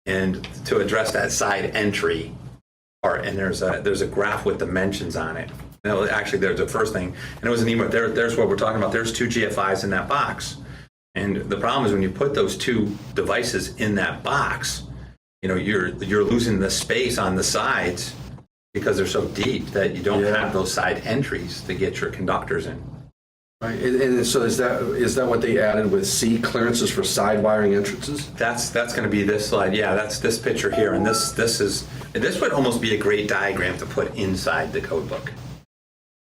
and to address that side entry part. And there's a graph with dimensions on it. No, actually, there's the first thing, and it was an email. There's what we're talking about. There's 2 GFIs in that box, and the problem is when you put those 2 devices in that box, you're losing the space on the sides because they're so deep that you don't Yeah. have those side entries to get your conductors in. Right, and so is that what they added with C, clearances for side wiring entrances? That's going to be this slide. Yeah, that's this picture here, and this would almost be a great diagram to put inside the code book.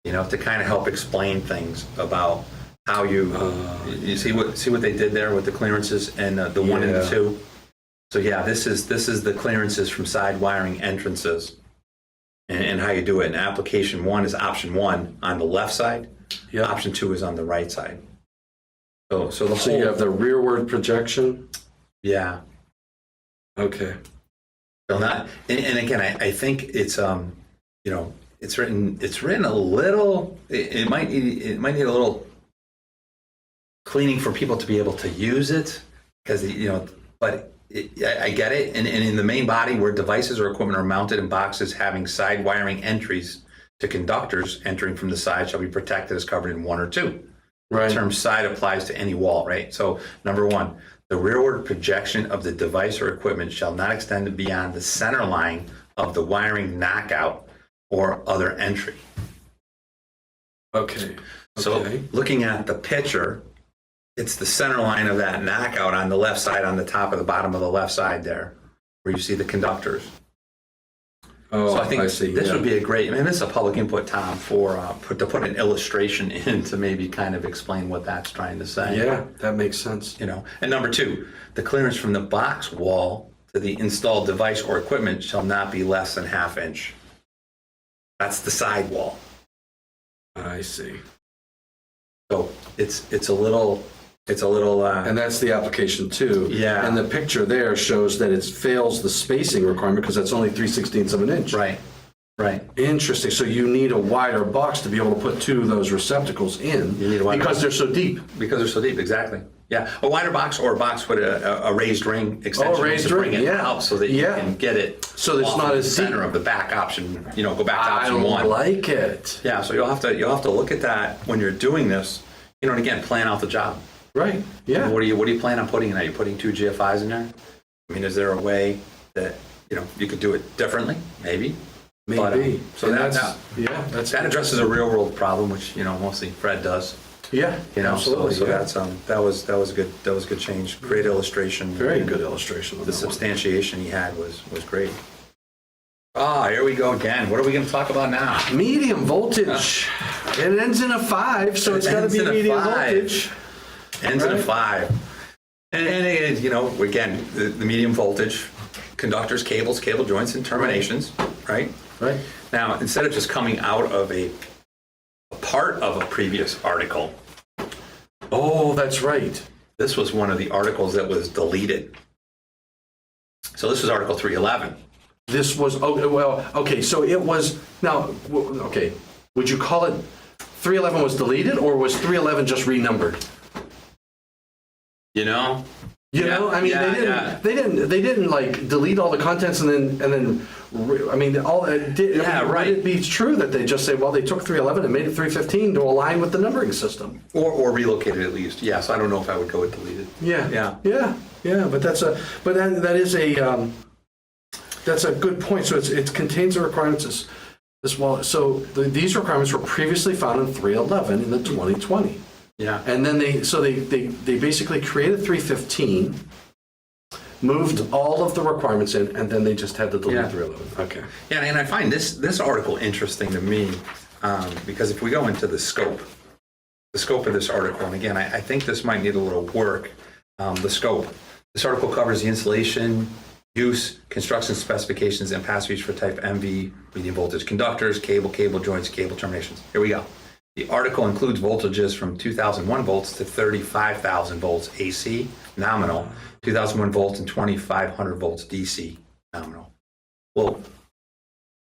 You know, to kind of help explain things about how you see what they did there with the clearances and the 1 and the Yeah. 2. So yeah, this is the clearances from side wiring entrances, and how you do it. And application 1 is option 1 on the left side. Yeah. Option 2 is on the right side. So the So whole, you have the rearward projection? yeah. Okay. So not, and again, I think it's it's written a little. It might need a little cleaning for people to be able to use it, because but I get it. And in the main body, where devices or equipment are mounted in boxes having side wiring entries to conductors entering from the side shall be protected as covered in 1 or 2. Right. The term side applies to any wall, right? So number 1, the rearward projection of the device or equipment shall not extend beyond the center line of the wiring knockout or other entry. Okay. So Okay. looking at the picture, it's the center line of that knockout on the left side, on the top of the bottom of the left side there, where you see the conductors. Oh, So I think see. this yeah. would be a great, this is a public input, Tom, to put an illustration in to maybe kind of explain what that's trying to say. Yeah, that makes sense. And number 2, the clearance from the box wall to the installed device or equipment shall not be less than 1/2 inch. That's the side wall. I see. So it's a little. And that's the application too. Yeah. And the picture there shows that it fails the spacing requirement because that's only 3/16 of an inch. Right. Interesting. So you need a wider box to be able to put 2 of those receptacles in. You need a wider because box. they're so deep. Because they're so deep, exactly. Yeah, a wider box or a box with a raised ring extension raised to bring ring, it yeah. out so that you Yeah. can get it. So it's off not of as the center deep. of the back option. Go back to I option 1. like it. Yeah, so you'll have to look at that when you're doing this. And again, plan out the job. Right. Yeah. What do you plan on putting in? Are you putting 2 GFIs in there? Is there a way that you could do it differently? Maybe. Maybe. But, so And that addresses a real world problem, which mostly Fred does. Yeah. Absolutely. So yeah. that's that was good. That was a good change. Great illustration. Very good illustration of The that one. substantiation he had was great. Here we go again. What are we going to talk about now? Medium voltage. It ends in a 5, so it's got to ends be in a medium 5. voltage. Ends in a Right. 5. And again, the medium voltage, conductors, cables, cable joints, and terminations, right? Right. Now, instead of just coming out of a part of a previous article, Oh, that's right. this was one of the articles that was deleted. So this was Article 311. This was, okay, so it was, now, okay, would you call it 311 was deleted or was 311 just renumbered? You know? You Yeah, know, I mean, yeah, they didn't like delete all the contents and then, I mean, all it did. Yeah, right. Would it be true that they just say, well, they took 311 and made it 315 to align with the numbering system? Or relocated at least. Yes, I don't know if I would go with deleted. Yeah. But that's a good point. So it contains the requirements as well. So these requirements were previously found in 311 in the 2020. Yeah. And then they basically created 315, moved all of the requirements in, and then they just had to delete Yeah. 311. Okay. Yeah, and I find this article interesting to me because if we go into the scope of this article, and again, I think this might need a little work. The scope. This article covers the installation, use, construction specifications, and pass-throughs for type MV, medium voltage conductors, cable joints, cable terminations. Here we go. The article includes voltages from 2001 volts to 35,000 volts AC nominal, 2001 volts and 2,500 volts DC nominal. Well,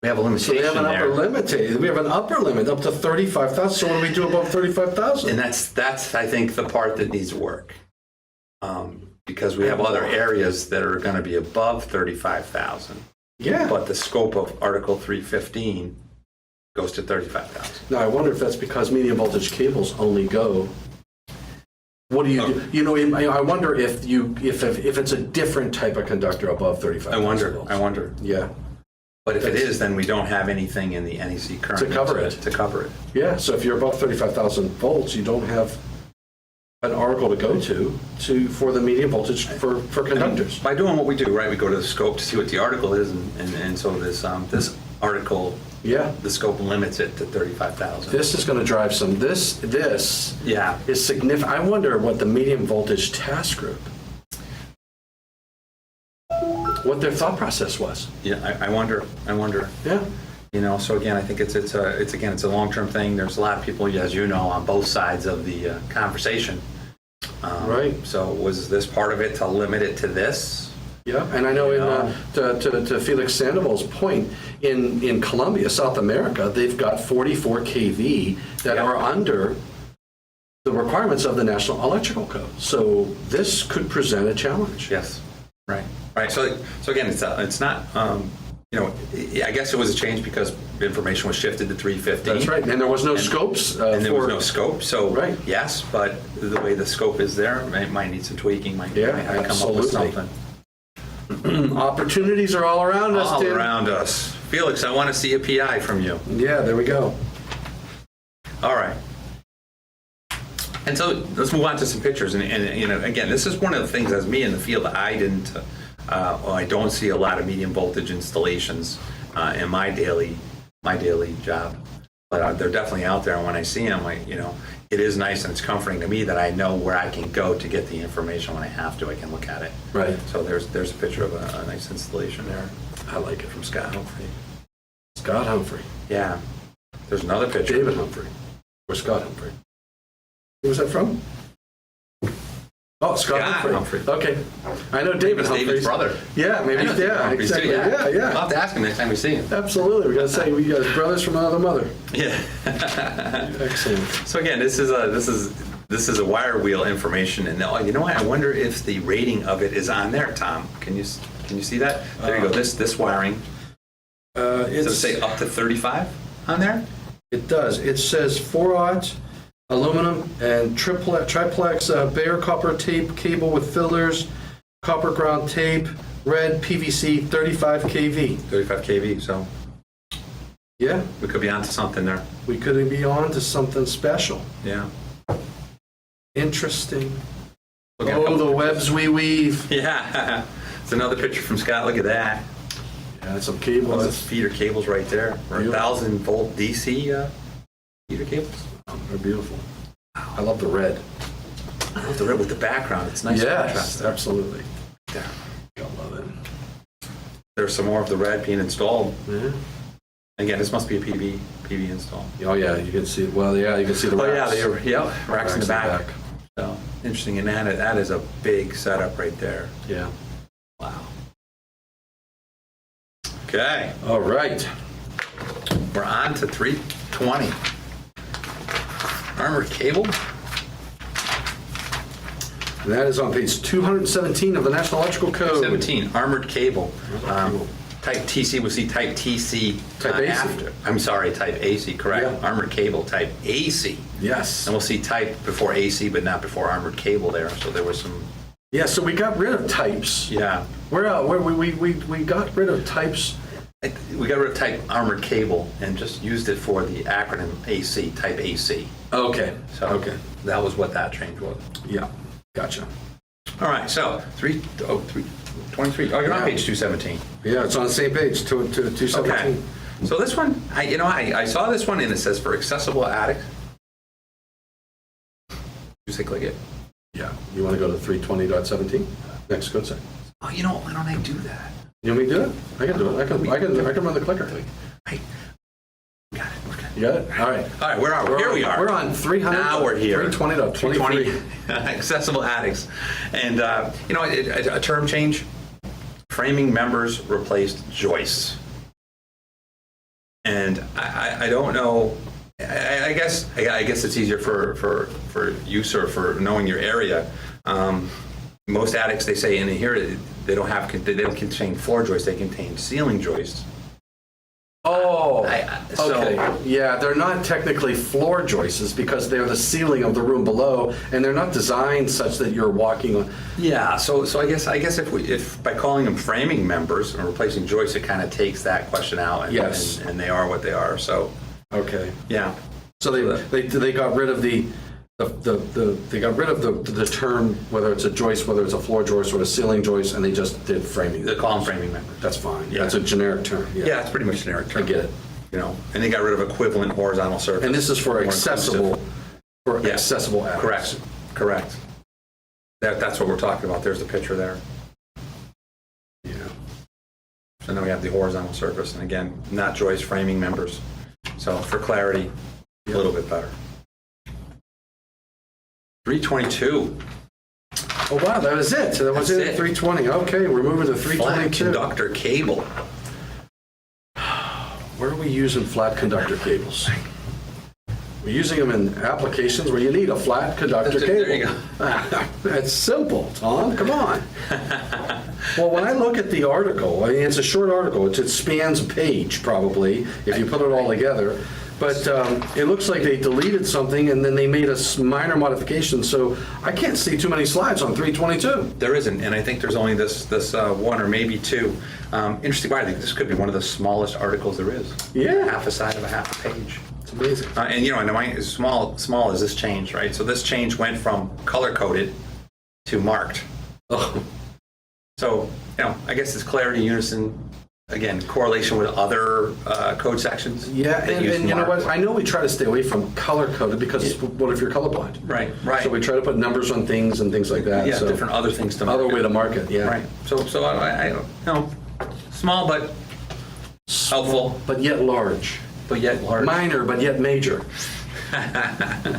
we have a limitation So we have an there. upper limit. We have an upper limit up to 35,000. So what do we do above 35,000? And that's I think the part that needs work, because we have other areas that are going to be above 35,000. Yeah. But the scope of Article 315 goes to 35,000. Now, I wonder if that's because medium voltage cables only go. What do you do? You know, I wonder if it's a different type of conductor above 35,000 volts. I wonder. Yeah. But if it is, then we don't have anything in the NEC currently To cover it. To cover it. Yeah, so if you're above 35,000 volts, you don't have an article to go to for the medium voltage for conductors. By doing what we do, right, we go to the scope to see what the article is, and so this article, Yeah. the scope limits it to 35,000. This is going to drive some, this Yeah. is significant. I wonder what the medium voltage task group, what their thought process was. Yeah, I wonder. Yeah. You know, so again, I think it's a long-term thing. There's a lot of people, as you know, on both sides of the conversation. Right. So was this part of it to limit it to this? Yeah, and I know to Felix Sandoval's point, in Colombia, South America, they've got 44 kV that are under the requirements of the National Electrical Code. So this could present a challenge. Yes. Right. So again, it's not. I guess it was a change because information was shifted to 315. That's right, and there was no scopes. And there was no scope, so Right. yes, but the way the scope is there, it might need some tweaking, might have to come up with absolutely. something. Opportunities are all around us, All Tim. around us. Felix, I want to see a PI from you. Yeah, there we go. All right. And so let's move on to some pictures. And again, this is one of the things as me in the field, I don't see a lot of medium voltage installations in my daily job. But they're definitely out there. And when I see them, it is nice and it's comforting to me that I know where I can go to get the information when I have to. I can look at it. Right. So there's a picture of a nice installation there. I like it from Scott Humphrey. Scott Humphrey. Yeah. There's another picture. David Humphrey. Or Scott Humphrey. Who was that from? Oh, Scott Humphrey. Okay. I know David It's Humphrey's David's brother. Yeah, maybe. I know David Humphreys, too, Exactly. Yeah. I'll have to ask him next time we see him. Absolutely. We got to say we got brothers from another mother. Yeah. Excellent. So again, this is a wire wheel information, and you know what? I wonder if the rating of it is on there, Tom. Can you see that? There you go. This wiring. Does it say up to 35 on there? It does. It says 4-aught aluminum and triplex bare copper tape cable with fillers, copper ground tape, red PVC 35 kV. 35 kV. So Yeah, we could be onto something there. we could be on to something special. Yeah. Interesting. Look at a Oh, couple the pictures. webs we weave. Yeah. It's another picture from Scott. Look at that. Yeah, that's some cable. Those feeder cables right there. Or Beautiful. 1,000 volt DC feeder cables. They're beautiful. I love the red. I love the red with the background. It's nice Yes, contrast there. absolutely. There. I love it. There's some more of the red being installed. Yeah. Again, this must be a PV install. Oh yeah, you can see. Well, yeah, you can see the Oh racks. yeah, racks in the back. So interesting, and that is a big setup right there. Yeah. Wow. Okay, All right. we're on to 320. Armored cable. And that is on page 217 of the National Electrical Code. 17, armored cable. Cable. Type TC, we'll see type TC Type AC. after. I'm sorry, type AC, correct. Yeah. Armored cable, type AC. Yes. And we'll see type before AC, but not before armored cable there. So there was some, Yeah. So we got rid of types. yeah. We got rid of types. We got rid of type armored cable and just used it for the acronym AC, type AC. Okay. So Okay. that was what that change was. Yeah. Gotcha. All right, so 323. Oh, you're on Yeah. page 217. Yeah, it's on the same page. 217. Okay. So this one, I saw this one and it says for accessible attic. You say click it. Yeah. You want to go to 320.17? Next code set. Oh, why don't I do that? You want me to do it? I can do it. I can run the clicker. I got it. Okay. You got it? All right. All right, where are we? Here we are. We're on 300. Now we're here. 320.23. Accessible attics. And, a term change. Framing members replaced joists. And I don't know. I guess it's easier for use or for knowing your area. Most attics, they say in here, they don't contain floor joists. They contain ceiling joists. Oh, Oh, So- okay. Yeah, they're not technically floor joists because they're the ceiling of the room below, and they're not designed such that you're walking on. Yeah, so I guess if by calling them framing members and replacing joists, it kind of takes that question out. And, Yes. and they are what they are. So Okay. yeah. So they got rid of they got rid of the term, whether it's a joist, whether it's a floor joist or a ceiling joist, and they just did framing. They call them framing members. That's fine. Yeah. That's a generic term. Yeah, it's pretty much generic term. I get it. You know, and they got rid of equivalent horizontal surface. And this is for More accessible, Yeah. accessible attics. Correct. That's what we're talking about. There's the picture there. Yeah. And then we have the horizontal surface, and again, not joist, framing members. So for clarity, a little bit better. 322. Oh, wow, that was it. That was That's it at it. 320. Okay, we're moving to Flat 322. conductor cable. Where are we using flat conductor cables? We're using them in applications where you need a flat conductor cable. There you go. It's simple, Tom. Come on. Well, when I look at the article, I mean, it's a short article. It spans a page probably if you put it all together. But it looks like they deleted something and then they made a minor modification. So I can't see too many slides on 322. There isn't, and I think there's only this one or maybe two. Interesting, I think this could be one of the smallest articles there is. Yeah. Half a side of a half a page. It's amazing. And you know, and as small as this change, right? So this change went from color-coded to marked. Oh, So, you know, I guess it's clarity, unison, again, correlation with other code sections. yeah, that use and you know what? marked. I know we try to stay away from color-coded because what if you're colorblind? Right. So we try to put numbers on things and things like that. Yeah, so different other things to Other mark way it. to market, yeah. Right. So I you know, small but helpful, But yet large. but yet large. Minor, but yet major. And,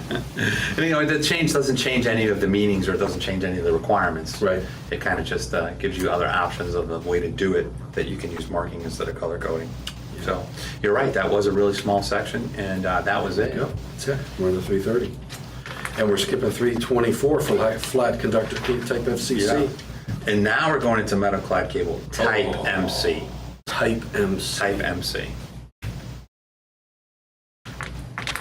you know, the change doesn't change any of the meanings or it doesn't change any of the requirements. Right. It kind of just gives you other options of the way to do it that you can use marking instead of color coding. So you're right, that was a really small section and that was it. Yep, that's it. We're into 330. And we're skipping 324 for flat conductor type FCC. Yeah. And now we're going into metal clad cable, type Oh. MC. Type MC. Type MC.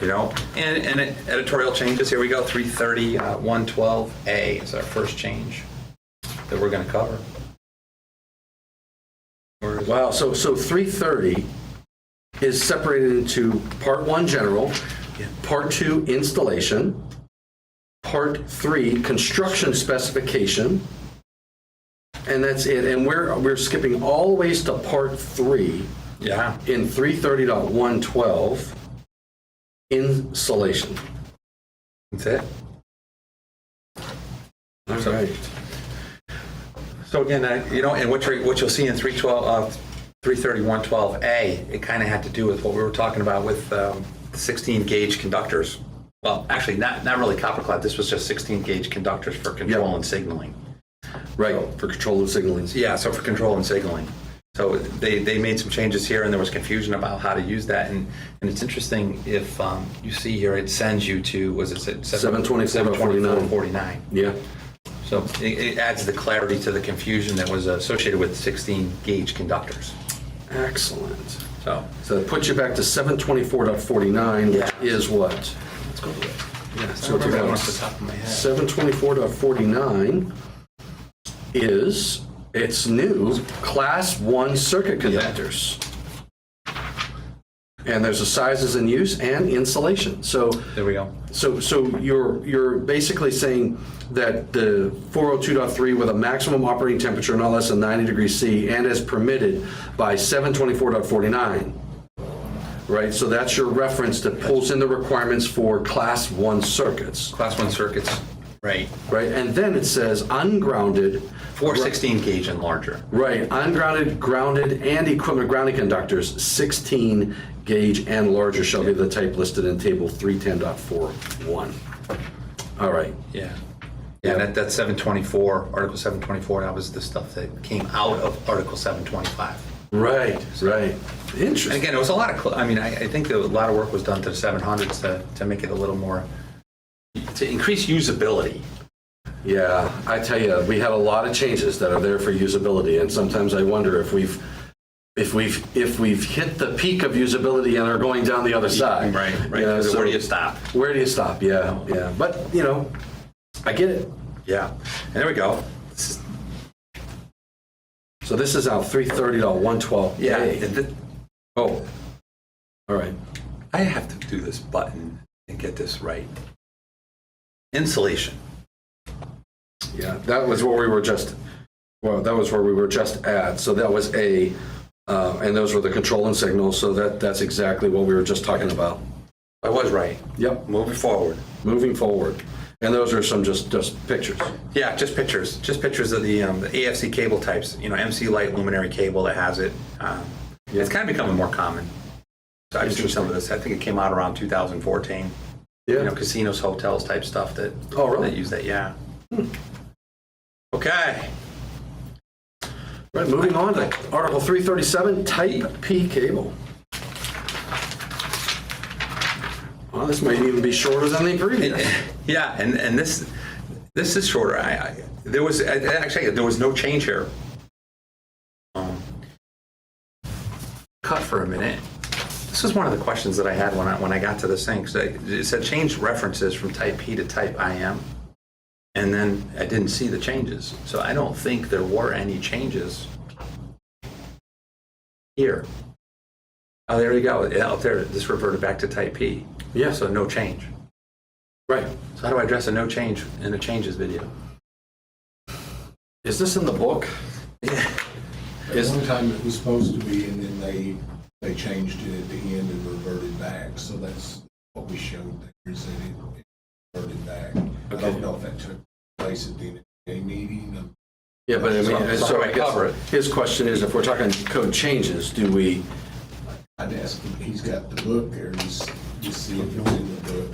You know, and editorial changes, here we go, 330, 112A is our first change that we're going to cover. Wow, so 330 is separated into Part 1 General, Part 2 Installation, Part 3 Construction Specification, and that's it. And we're skipping all the ways to Part 3 Yeah. in 330.112, Insulation. That's it. All right. So again, you know, and what you'll see in 330.112A, it kind of had to do with what we were talking about with 16 gauge conductors. Well, actually, not really copper clad. This was just 16 gauge conductors for control Yeah. and signaling. Right, for control and signaling. Yeah, so for control and signaling. So they made some changes here, and there was confusion about how to use that. And it's interesting if you see here, it sends you to, was it 724.49. 724.49. Yeah. So it adds the clarity to the confusion that was associated with 16 gauge conductors. Excellent. So So that puts you back to 724.49, Yeah. which is what? let's go to it. Yeah, I so don't remember that one it's off the top of my head. 724.49 is its new Class 1 circuit conductors. And there's the sizes in use and insulation. So There we go. So you're basically saying that the 402.3 with a maximum operating temperature not less than 90 degrees C and as permitted by 724.49, right? So that's your reference that pulls in the requirements for Class 1 circuits, Class 1 circuits, right. right? And then it says ungrounded, 416 gauge and larger. right, ungrounded, grounded, and equipment grounding conductors, 16 gauge and larger shall be the type listed in table 310.41. All right. Yeah. Yeah, that's 724, Article 724, that was the stuff that came out of Article 725. Right, right. And Interesting. again, it was a lot of, I mean, I think that a lot of work was done to the 700s to make it a little more, to increase usability. Yeah, I tell you, we had a lot of changes that are there for usability, and sometimes I wonder if we've if we've hit the peak of usability and are going down the other side. Right. You know, So so where do you stop? Where do you stop? Yeah. But, I get it. Yeah. And there we go. So this is our 330.112. Yeah. Oh, all right. I have to do this button and get this right. Insulation. Yeah, that was where we were just, at. So that was A, and those were the control and signals. So that's exactly what we were just talking about. I was right. Yep. Moving forward. Moving forward. And those are some just pictures. Yeah, just pictures. Just pictures of the AFC cable types. MC light luminary cable that has it. It's kind of becoming more common. So I've seen some of this. I think it came out around 2014. Yeah. Casinos, hotels type stuff that Really? that use that. Yeah. Okay. Right, moving on to Article 337, Type P cable. Well, this might even be shorter than the previous. Yeah, and this is shorter. There was no change here. Cut for a minute. This is one of the questions that I had when I got to this thing. So it said change references from Type P to Type IM, and then I didn't see the changes. So I don't think there were any changes here. Oh, there you go. Out there, this reverted back to Type P. Yeah. So no change. Right. So how do I address a no change in a changes video? Is this in the book? Yeah. One time it was supposed to be, and then they changed it at the end and reverted back. So that's what we showed there, is that it reverted back. I don't know if that took place at the NEC meeting. Yeah, but I mean, so I guess cover it. his question is, if we're talking code changes, do we? I'd ask him, he's got the book there, just see if it's in the book.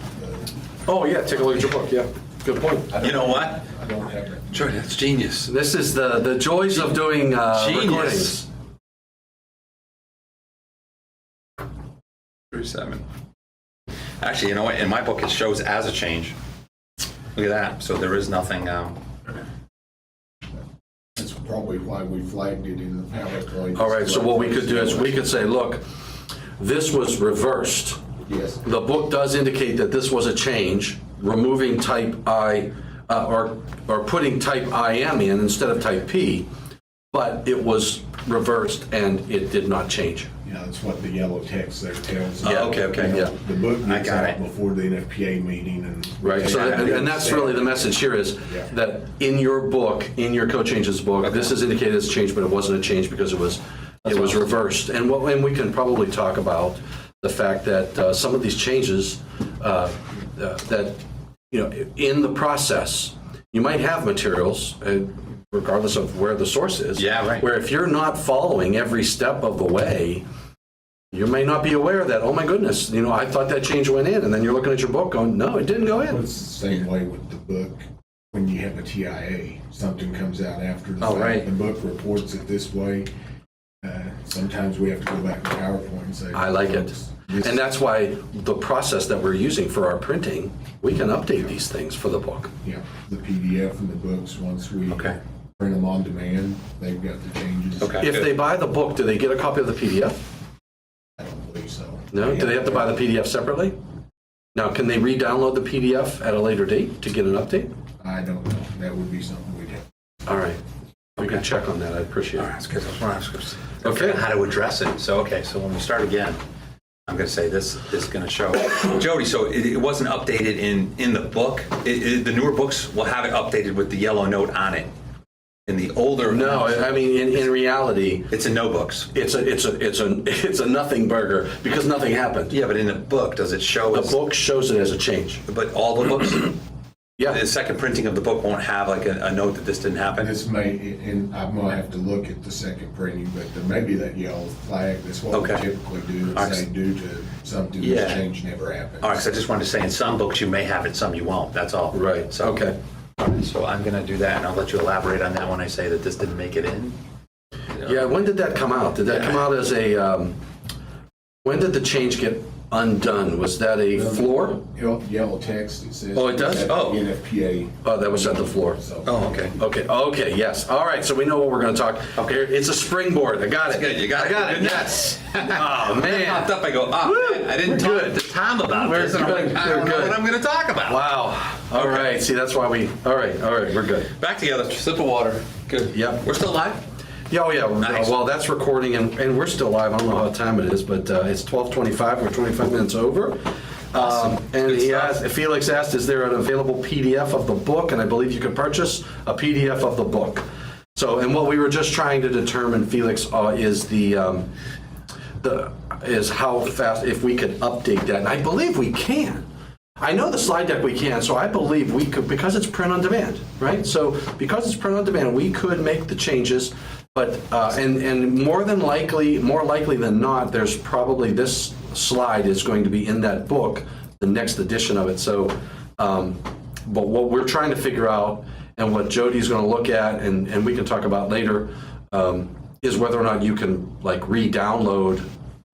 Oh yeah, take a look at your book. Yeah, good point. You know what? I don't have it. Sure, that's genius. This is the joys of doing recordings. 37. Actually, you know what? In my book, it shows as a change. Look at that. So there is nothing. That's probably why we flagged it in the PowerPoint. All right. So what we could do is we could say, look, this was reversed. Yes. The book does indicate that this was a change, removing type I or putting type IM in instead of type P, but it was reversed and it did not change. Yeah, that's what the yellow text there tells us. Yeah, okay, You know, yeah. The book I gets got out it. before the NFPA meeting and. Right. So and that's really the message here is Yeah. that in your book, in your code changes book, this is indicated as a change, but it wasn't a change because it was reversed. And we can probably talk about the fact that some of these changes that in the process you might have materials, regardless of where the source is. Yeah, right. Where if you're not following every step of the way, you may not be aware that, oh my goodness, I thought that change went in, and then you're looking at your book going, no, it didn't go in. It's the same way with the book. When you have a TIA, something comes out after the Oh, fact. right. The book reports it this way. Sometimes we have to go back to PowerPoint and say. I like it. This- And that's why the process that we're using for our printing, we can update these things for the book. Yeah, the PDF and the books, once we Okay. print them on demand, they've got the changes. Okay. If they buy the book, do they get a copy of the PDF? I don't believe so. No? Do they have to buy the PDF separately? Now, can they re-download the PDF at a later date to get an update? I don't know. That would be something we'd have. All right. We can check on that. I'd appreciate All right, it. that's good. That's what I was going to say. Okay. How to address it. So when we start again, I'm going to say this is going to show. Jody, so it wasn't updated in the book. The newer books will have it updated with the yellow note on it. In the older, No, I mean, in reality, it's in no books. it's a nothing burger because nothing happened. Yeah, but in the book, does it show? The book shows it as a change. But all the books, Yeah. the second printing of the book won't have like a note that this didn't happen. This may, and I'm gonna have to look at the second printing, but there may be that yellow flag. That's what we Okay. typically do. All right. It's say due to something, Yeah. this change never happened. All right, so I just wanted to say in some books you may have it, some you won't. That's all. Right. So Okay. So I'm going to do that, and I'll let you elaborate on that when I say that this didn't make it in. Yeah, when did that come out? Did that come out as a, when did the change get undone? Was that a floor? Yellow text, it says. Oh, it does? Oh. NFPA. Oh, that was at the floor. So- Oh, okay. Okay, yes. All right, so we know what we're going to talk. Okay, it's a springboard. I got it. Good, you got I it. got it. Good. Yes. Oh I man. popped up, I go, man, I didn't talk good. to Tom about We're this. And I'm good. like, I don't We're know good. what I'm going to talk about. Wow. All right. See, that's why we. All right. We're good. Back together, sip of water. Good. Yep. We're still live? Yeah, oh yeah. Nice. Well, that's recording, and we're still live. I don't know how time it is, but it's 12:25. We're 25 minutes over. And Good stuff. Felix asked, "Is there an available PDF of the book?" And I believe you can purchase a PDF of the book. So, and what we were just trying to determine, Felix, is is how fast, if we could update that. And I believe we can. I know the slide deck we can, so I believe we could, because it's print on demand, right? So because it's print on demand, we could make the changes, but, and more likely than not, there's probably this slide is going to be in that book, the next edition of it. So, but what we're trying to figure out, and what Jody's going to look at, and we can talk about later, is whether or not you can like re-download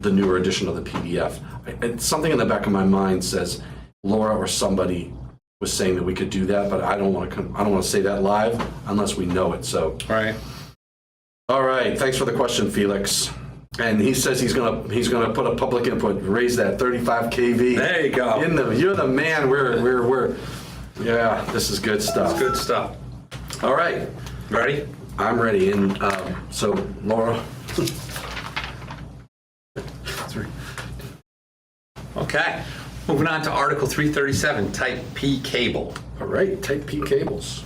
the newer edition of the PDF. It's something in the back of my mind says Laura or somebody was saying that we could do that, but I don't want to say that live unless we know it. So, Right. all right. Thanks for the question, Felix. And he says he's gonna put a public input, raise that 35 kV. There you go. You're the man. We're yeah. This is good stuff. Good stuff. All right. Ready? I'm ready. And so, Laura. Okay. Moving on to Article 337, Type P cable. All right. Type P cables.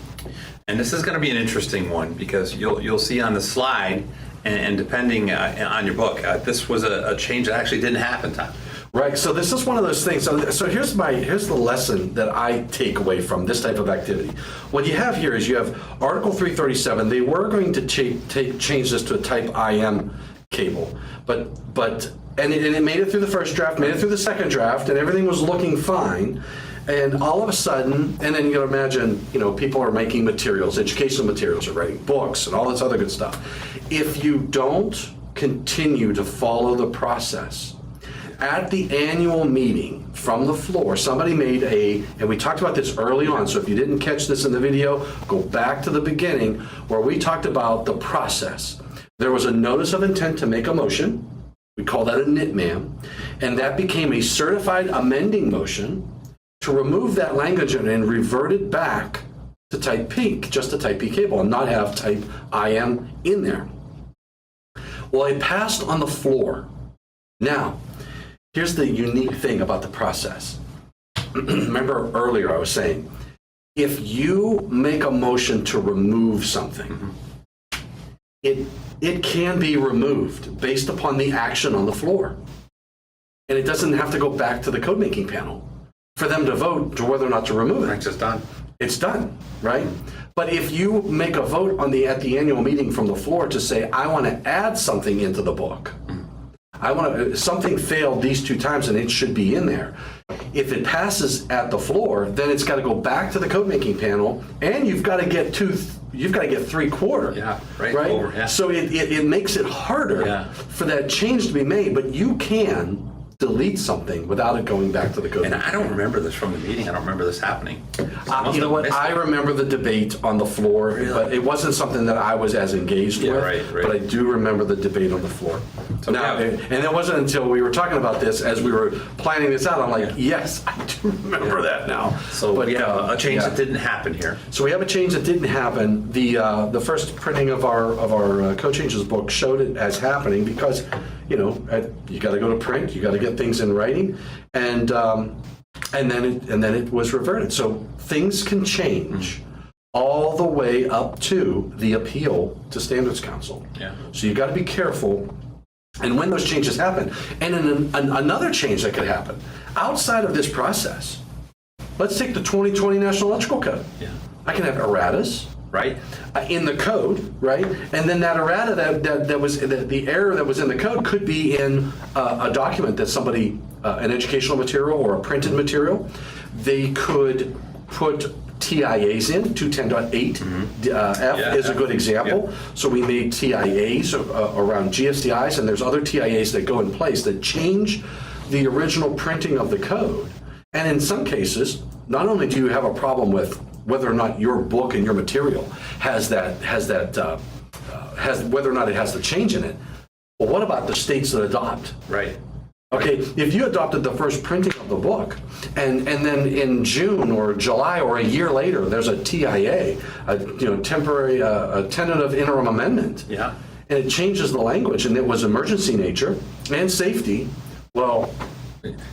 And this is going to be an interesting one because you'll see on the slide, and depending on your book, this was a change that actually didn't happen, Tom. Right. So this is one of those things. So here's the lesson that I take away from this type of activity. What you have here is you have Article 337. They were going to change this to a Type IM cable, but it made it through the first draft, made it through the second draft, and everything was looking fine. And all of a sudden, and then you can imagine, people are making materials, educational materials, are writing books, and all this other good stuff. If you don't continue to follow the process, at the annual meeting from the floor, somebody made and we talked about this early on, so if you didn't catch this in the video, go back to the beginning where we talked about the process. There was a notice of intent to make a motion. We call that a NITMAM, and that became a certified amending motion to remove that language and revert it back to Type P, just a Type P cable, and not have Type IM in there. Well, it passed on the floor. Now, here's the unique thing about the process. Remember earlier I was saying, if you make a motion to remove something, it can be removed based upon the action on the floor. And it doesn't have to go back to the code making panel for them to vote to whether or not to remove it. It's just done. It's done, right? But if you make a vote at the annual meeting from the floor to say, I want to add something into the book, something failed these 2 times and it should be in there. If it passes at the floor, then it's got to go back to the code making panel, and you've got to get 3/4. Yeah, right over, yeah. So it makes it harder Yeah. for that change to be made, but you can delete something without it going back to the code. And I don't remember this from the meeting. I don't remember this happening. You know what? I remember the debate on the floor, but it wasn't something that I was as engaged Yeah, with. right. But I do remember the debate on the floor. Now, yeah. and it wasn't until we were talking about this as we were planning this out. I'm like, yes, I do remember that now. So But, we have a change yeah. that didn't happen here. So we have a change that didn't happen. The first printing of our code changes book showed it as happening because, you got to go to print, you got to get things in writing, and then it was reverted. So things can change all the way up to the appeal to Standards Council. Yeah. So you got to be careful. And when those changes happen, and another change that could happen outside of this process. Let's take the 2020 National Electrical Code. Yeah. I can have erratas Right? in the code, right? And then that errata that was the error that was in the code could be in a document that somebody, an educational material or a printed material. They could put TIAs in, 210.8 F is a good example. Yeah. So we made TIAs around GSDIs, and there's other TIAs that go in place that change the original printing of the code. And in some cases, not only do you have a problem with whether or not your book and your material has whether or not it has the change in it, but what about the states that adopt? Right. Okay, if you adopted the first printing of the book, and then in June or July or a year later, there's a TIA, temporary, a tentative interim amendment. Yeah. And it changes the language, and it was emergency nature and safety. Well,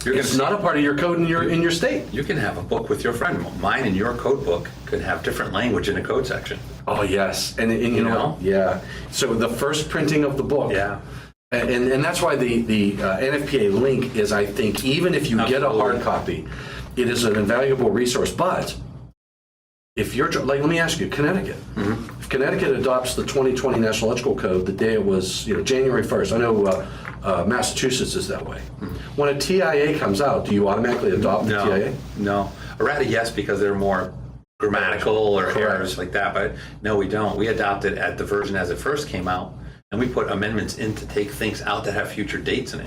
it's not a part of your code in your state. You can have a book with your friend. Mine and your code book could have different language in the code section. Oh yes, and you know, yeah. So the first printing of the book. Yeah. And that's why the NFPA link is, I think, even if you get a hard copy, it is an invaluable resource. But if you're, like, let me ask you, Connecticut. If Connecticut adopts the 2020 National Electrical Code the day it was, January 1st, I know Massachusetts is that way. When a TIA comes out, do you automatically adopt the TIA? No. Or rather, yes, because they're more grammatical or errors like that. But no, we don't. We adopted at the version as it first came out. And we put amendments in to take things out that have future dates in it.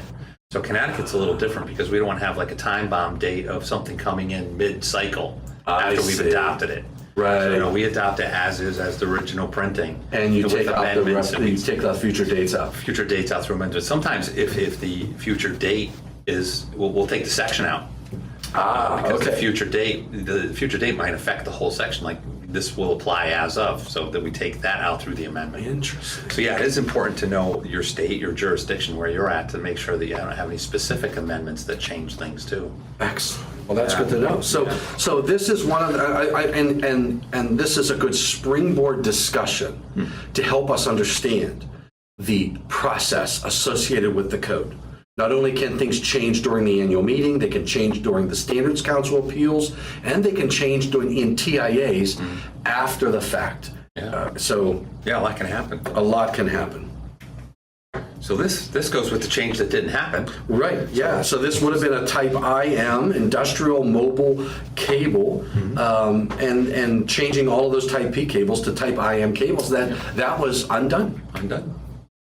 So Connecticut's a little different because we don't want to have like a time bomb date of something coming in mid-cycle after we've adopted it. Right. So, we adopt it as is, as the original printing. And you take out the rest, and you take the future dates out. future dates out through amendments. Sometimes if the future date is, we'll take the section out. Because okay. the future date might affect the whole section, like this will apply as of, so that we take that out through the amendment. Interesting. So yeah, it is important to know your state, your jurisdiction, where you're at, to make sure that you don't have any specific amendments that change things too. Excellent. Well, that's good to know. So this is one of the, and this is a good springboard discussion to help us understand the process associated with the code. Not only can things change during the annual meeting, they can change during the Standards Council appeals, and they can change in TIAs after the fact. Yeah. Yeah, a lot can happen. A lot can happen. So this goes with the change that didn't happen. Right, yeah. So this would have been a type IM, industrial mobile cable, and changing all of those type P cables to type IM cables. That was undone. Undone.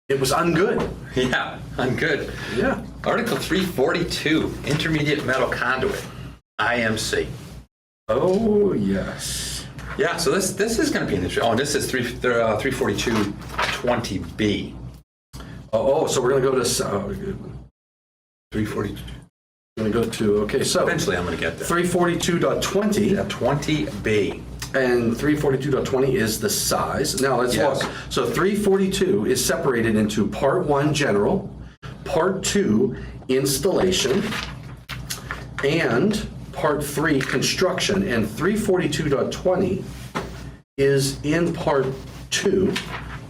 It was ungood. Yeah, ungood. Yeah. Article 342, intermediate metal conduit, IMC. Oh, yes. Yeah, so this is going to be an interesting. Oh, and this is 342 20B. So we're going to go to 342. We're going to go to, okay, so Eventually I'm going to get there. 342.20. Yeah, 20B. And 342.20 is the size. Now let's Yes. look. So 342 is separated into Part 1 General, Part 2 Installation, and Part 3 Construction. And 342.20 is in Part 2,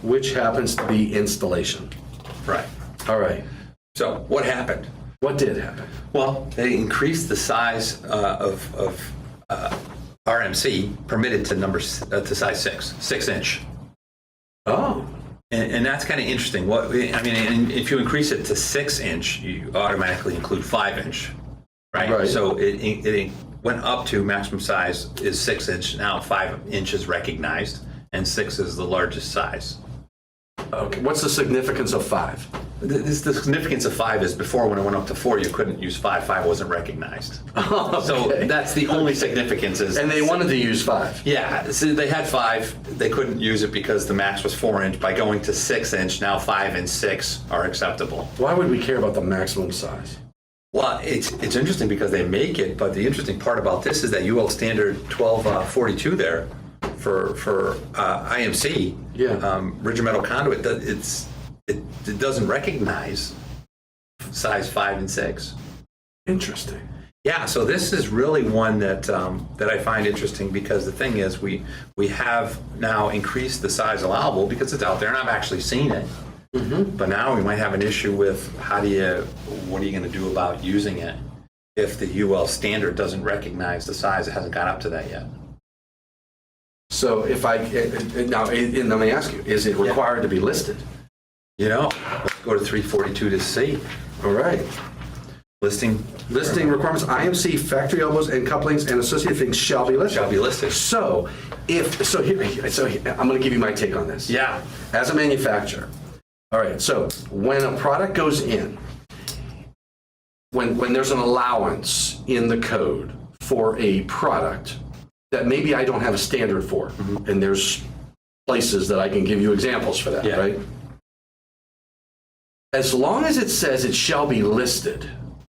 which happens to be installation. Right. All right. So what happened? What did happen? Well, they increased the size of RMC permitted to size 6 inch. Oh. And that's kind of interesting. If you increase it to 6 inch, you automatically include 5 inch, right? Right. So it went up to maximum size is 6 inch. Now 5 inches recognized, and 6 is the largest size. Okay. What's the significance of 5? The significance of 5 is before, when it went up to 4, you couldn't use 5. 5 wasn't recognized. Okay. So that's the only significance. And they wanted to use 5. Yeah, so they had 5. They couldn't use it because the max was 4 inch. By going to 6 inch, now 5 and 6 are acceptable. Why would we care about the maximum size? Well, it's interesting because they make it, but the interesting part about this is that UL Standard 1242 there for IMC, rigid metal conduit, it doesn't recognize size 5 and 6. Interesting. Yeah, so this is really one that I find interesting, because the thing is we have now increased the size allowable because it's out there and I've actually seen it. Mm-hmm. But now we might have an issue with what are you going to do about using it if the UL standard doesn't recognize the size? It hasn't got up to that yet. So if let me ask you, is it required to be listed? Let's go to 342 to see. All right. Listing requirements, IMC, factory elbows and couplings and associated things shall be listed. Shall be listed. So here, I'm going to give you my take on this. Yeah. As a manufacturer. All right. So when a product goes in, when there's an allowance in the code for a product that maybe I don't have a standard for, and there's places that I can give you examples for that, Yeah. right? As long as it says it shall be listed,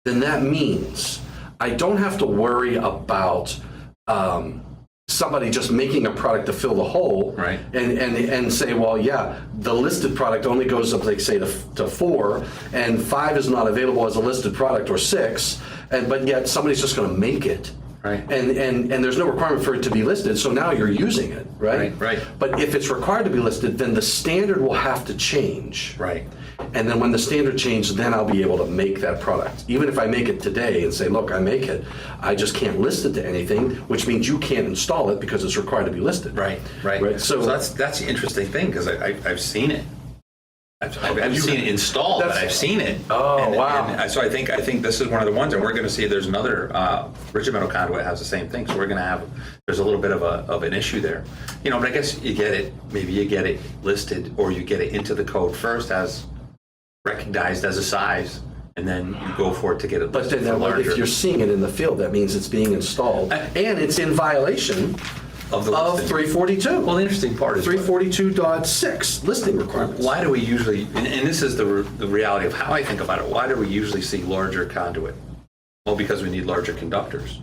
then that means I don't have to worry about somebody just making a product to fill the hole, Right. and say, well, yeah, the listed product only goes up, like say, to 4, and 5 is not available as a listed product, or 6, but yet somebody's just going to make it. Right. And there's no requirement for it to be listed, so now you're using it, right? Right. But if it's required to be listed, then the standard will have to change. Right. And then when the standard changes, then I'll be able to make that product. Even if I make it today and say, look, I make it, I just can't list it to anything, which means you can't install it because it's required to be listed. Right. So that's the interesting thing, because I've seen it. I've seen it installed, but I've seen it. Oh, wow. And so I think this is one of the ones, and we're going to see there's another, rigid metal conduit has the same thing. So we're going to have, there's a little bit of an issue there. But I guess maybe you get it listed, or you get it into the code first as recognized as a size, and then you go for it to get it But listed then for larger. if you're seeing it in the field, that means it's being installed, and it's in violation of the of listing. 342. Well, the interesting part is 342.6 listing requirements. why do we usually, and this is the reality of how I think about it, why do we usually see larger conduit? Well, because we need larger conductors.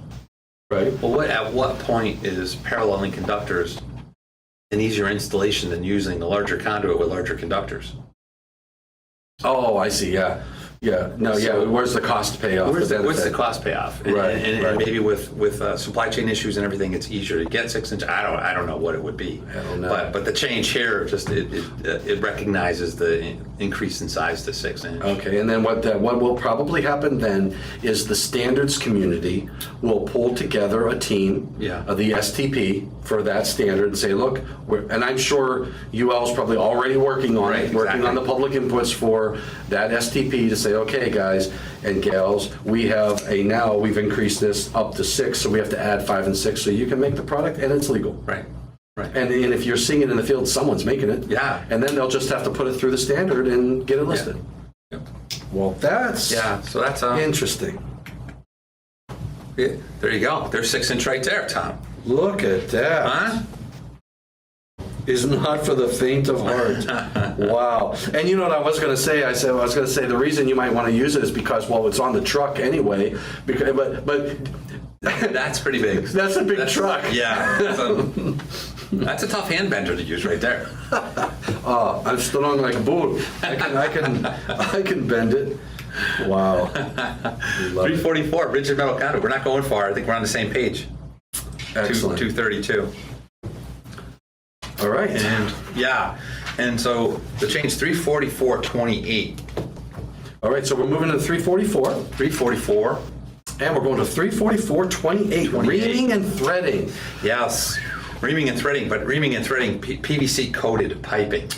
Right. Well, at what point is paralleling conductors an easier installation than using the larger conduit with larger conductors? Oh, I see. Yeah. Yeah. No. Yeah. Where's the cost payoff? What's the cost payoff? And, Right, and right. maybe with supply chain issues and everything, it's easier to get 6 inch. I don't know what it would be. I don't know. But the change here just it recognizes the increase in size to 6 inch. Okay, and then what will probably happen then is the standards community will pull together a team, Yeah. the STP for that standard, and say, look, and I'm sure UL's probably already working on Right, it, working exactly. on the public inputs for that STP to say, okay, guys and gals, we've increased this up to 6, so we have to add 5 and 6, so you can make the product and it's legal. Right. And if you're seeing it in the field, someone's making it. Yeah. And then they'll just have to put it through the standard and get it listed. Yep. Well, that's Yeah. So that's interesting. yeah, there you go. There's 6 inch right there, Tom. Look at that. Huh? Is not for the faint of heart. Wow. And you know what I was going to say? I was going to say the reason you might want to use it is because, well, it's on the truck anyway. Because, but That's pretty big. That's a big truck. Yeah. That's a tough hand bender to use right there. I'm strong like a bull. I can bend it. Wow. Love it. 344 rigid metal conduit. We're not going far. I think we're on the same page. Excellent. 232. All right. And so the change 344.28. All right. So we're moving to 344. 344. And we're going to 344.28. 28. Reaming and threading. Yes. Reaming and threading, but reaming and threading, PVC coated piping.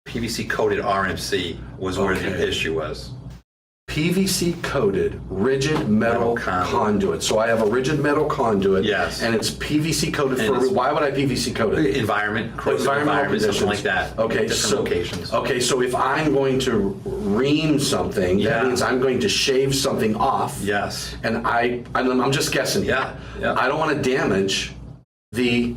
PVC coated RMC was where the Okay. issue was. PVC coated rigid metal conduit. So I have a rigid metal conduit. Yes. And it's PVC coated And for, it's- why would I PVC coat it? Environment, corrosive Environmental environment, something conditions. like that. Okay, Different so locations. Okay, so if I'm going to ream something, Yeah. that means I'm going to shave something off. Yes. And I'm just guessing here. Yeah, yeah. I don't want to damage the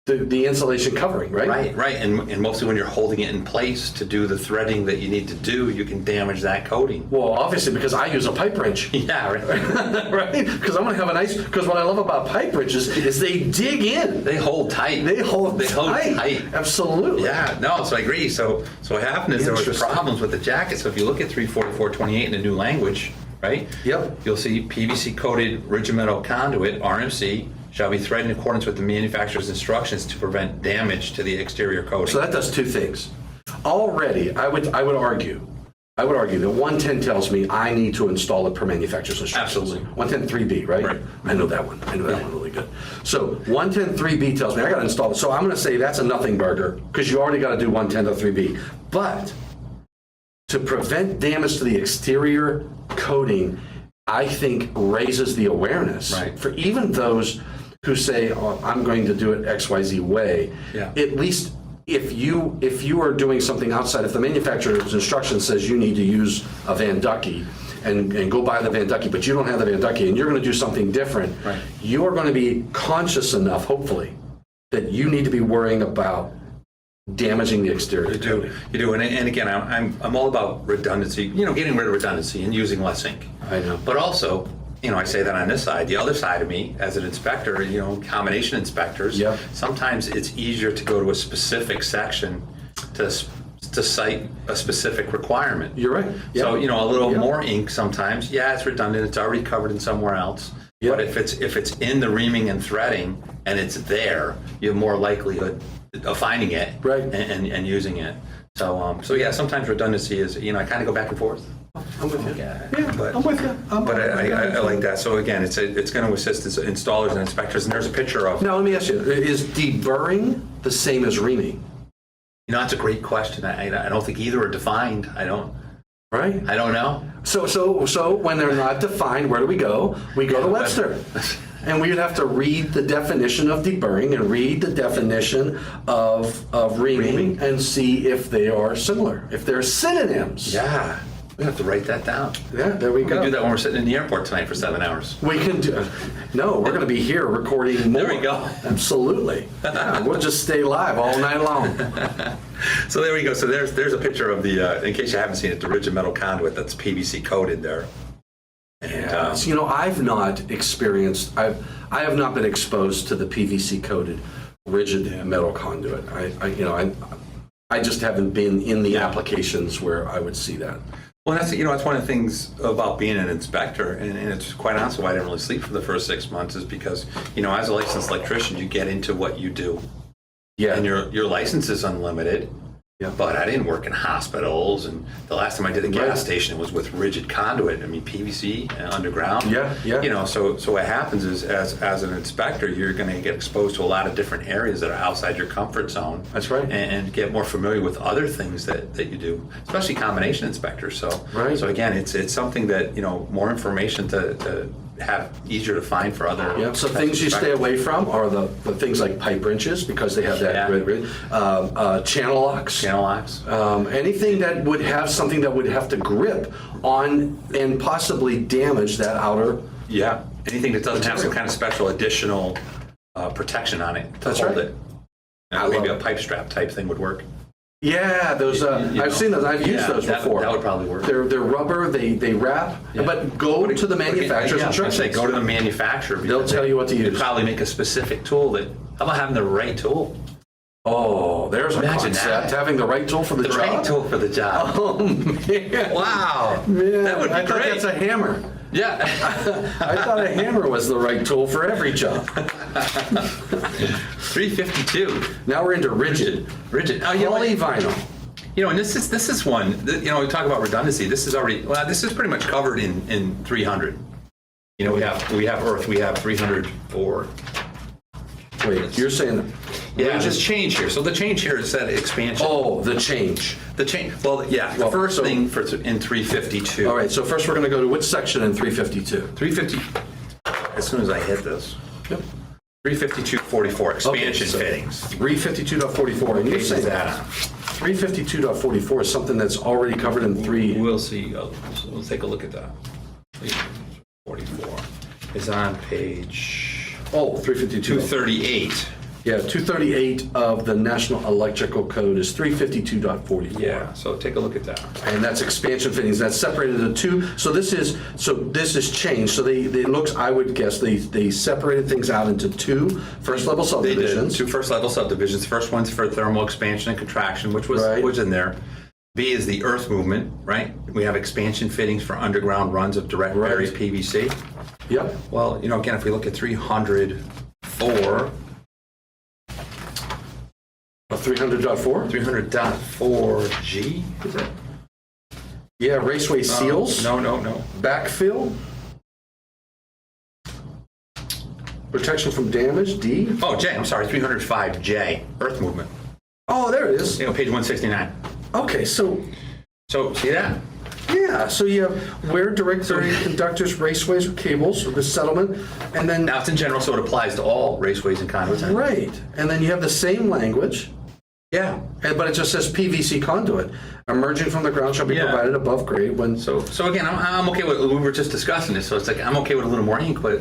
insulation covering, right? Right. And mostly when you're holding it in place to do the threading that you need to do, you can damage that coating. Well, obviously because I use a pipe wrench. Yeah, right. Right? Because I'm going to have because what I love about pipe wrenches is they dig in. They hold tight. They hold tight. Absolutely. Yeah, no, so I agree. So what happened is there was Interesting. problems with the jacket. So if you look at 344.28 in the new language, right? Yep. You'll see PVC coated rigid metal conduit, RMC, shall be threaded in accordance with the manufacturer's instructions to prevent damage to the exterior coating. So that does two things. Already, I would argue that 110 tells me I need to install it per manufacturer's instructions. Absolutely. 110.3b, right? Right. I know that one. I know that one really good. So 110.3b tells me I got to install it. So I'm going to say that's a nothing burger because you already got to do 110.3b. But to prevent damage to the exterior coating, I think raises the awareness Right. for even those who say, oh, I'm going to do it XYZ way. Yeah. At least if you are doing something outside, if the manufacturer's instruction says you need to use a Van Ducky, and go buy the Van Ducky, but you don't have the Van Ducky and you're going to do something different, Right. you are going to be conscious enough, hopefully, that you need to be worrying about damaging the exterior. You do, and again, I'm all about redundancy. Getting rid of redundancy and using less ink. I know. But also, I say that on this side. The other side of me, as an inspector, combination inspectors. Yep. Sometimes it's easier to go to a specific section to cite a specific requirement. You're right. So Yeah. a little Yeah. more ink sometimes. Yeah, it's redundant. It's already covered in somewhere else. Yeah. But if it's in the reaming and threading and it's there, you have more likelihood of finding it Right. and using it. So yeah, sometimes redundancy is I kind of go back and forth. I'm with you. Yeah, I'm with you. But I like that. So again, it's going to assist installers and inspectors. And there's a picture of. Now, let me ask you, is deburring the same as reaming? That's a great question. I don't think either are defined. I don't know. So when they're not defined, where do we go? We go to Webster. And we would have to read the definition of deburring and read the definition of reaming and see if they are similar, if they're synonyms. Yeah, we have to write that down. Yeah, there we We go. can do that when we're sitting in the airport tonight for 7 hours. We can do. No, we're going to be here recording more. There we go. Absolutely. Yeah, we'll just stay live all night long. So there we go. So there's a picture of the, in case you haven't seen it, the rigid metal conduit that's PVC coated there. And So, I've not experienced. I have not been exposed to the PVC coated rigid metal conduit. I just haven't been in the applications where I would see that. well, that's one of the things about being an inspector, and it's quite honestly why I didn't really sleep for the first 6 months is because, as a licensed electrician, you get into what you do. Yeah. And your license is unlimited. Yeah. But I didn't work in hospitals, and the last time I did a gas Right. station was with rigid conduit. I mean, PVC underground. Yeah. So what happens is, as an inspector, you're going to get exposed to a lot of different areas that are outside your comfort zone. That's right. And get more familiar with other things that you do, especially combination inspectors. So Right. So again, it's something that more information to have easier to find for other. Yeah, so types things of you stay inspectors. away from are the things like pipe wrenches because they have that Yeah. channel locks. Channel locks. Anything that would have something that would have to grip on and possibly damage that outer. Yeah, anything that doesn't have some kind of special additional protection on it to That's hold right. it. I Maybe love a it. pipe strap type thing would work. Yeah, those. I've seen those. I've used Yeah, those that- before. that would probably work. They're rubber. They wrap. Yeah. But go to the manufacturer's Yeah, I was gonna say, instructions. go to the manufacturer. They'll because tell you what to They use. probably make a specific tool that. How about having the right tool? Oh, there's a Imagine concept. that. Having the right tool for the, The job. right tool for the job. Oh man. Wow, Man, that would be I thought great. that's a hammer. Yeah. I thought a hammer was the right tool for every job. 352. Now we're into rigid. Rigid. Oh, yeah. Polyvinyl. And this is one. We talk about redundancy. This is already. Well, this is pretty much covered in 300. We have earth. We have 304. Wait, you're saying? Yeah, just change here. So the change here is that expansion. Oh, the change. The change. Well, yeah. The Well, first so- thing in 352. All right, so first we're going to go to which section in 352? 350. As soon as I hit this. Yep. 352.44 expansion so fittings. 352.44, and you're Page saying is that on? 352.44 is something that's already covered in three. We'll see. We'll take a look at that. 44 is on page Oh, 352. 238. Yeah, 238 of the National Electrical Code is 352.44. Yeah. So take a look at that. And that's expansion fittings. That's separated into two. So this is changed. So they looks, I would guess, they separated things out into two first level They did subdivisions. two first level subdivisions. First one's for thermal expansion and contraction, which Right. was in there. B is the earth movement, right? We have expansion fittings for underground runs of direct Right. buried PVC. Yep. Well, again, if we look at 304, 300.4. 300.4G, is it? Yeah, raceway seals. No. Backfill. Protection from damage. D. Oh, J, I'm sorry, 305J, earth movement. Oh, there it is. Page 169. Okay, so So, see that? yeah, so you have where direct buried conductors, raceways, or cables, or the settlement, and then Now, it's in general, so it applies to all raceways and conduits. right, and then you have the same language Yeah, but it just says PVC conduit emerging from the ground shall be Yeah. provided above grade when. So again, I'm okay with, we were just discussing this, so it's like, I'm okay with a little more ink, but,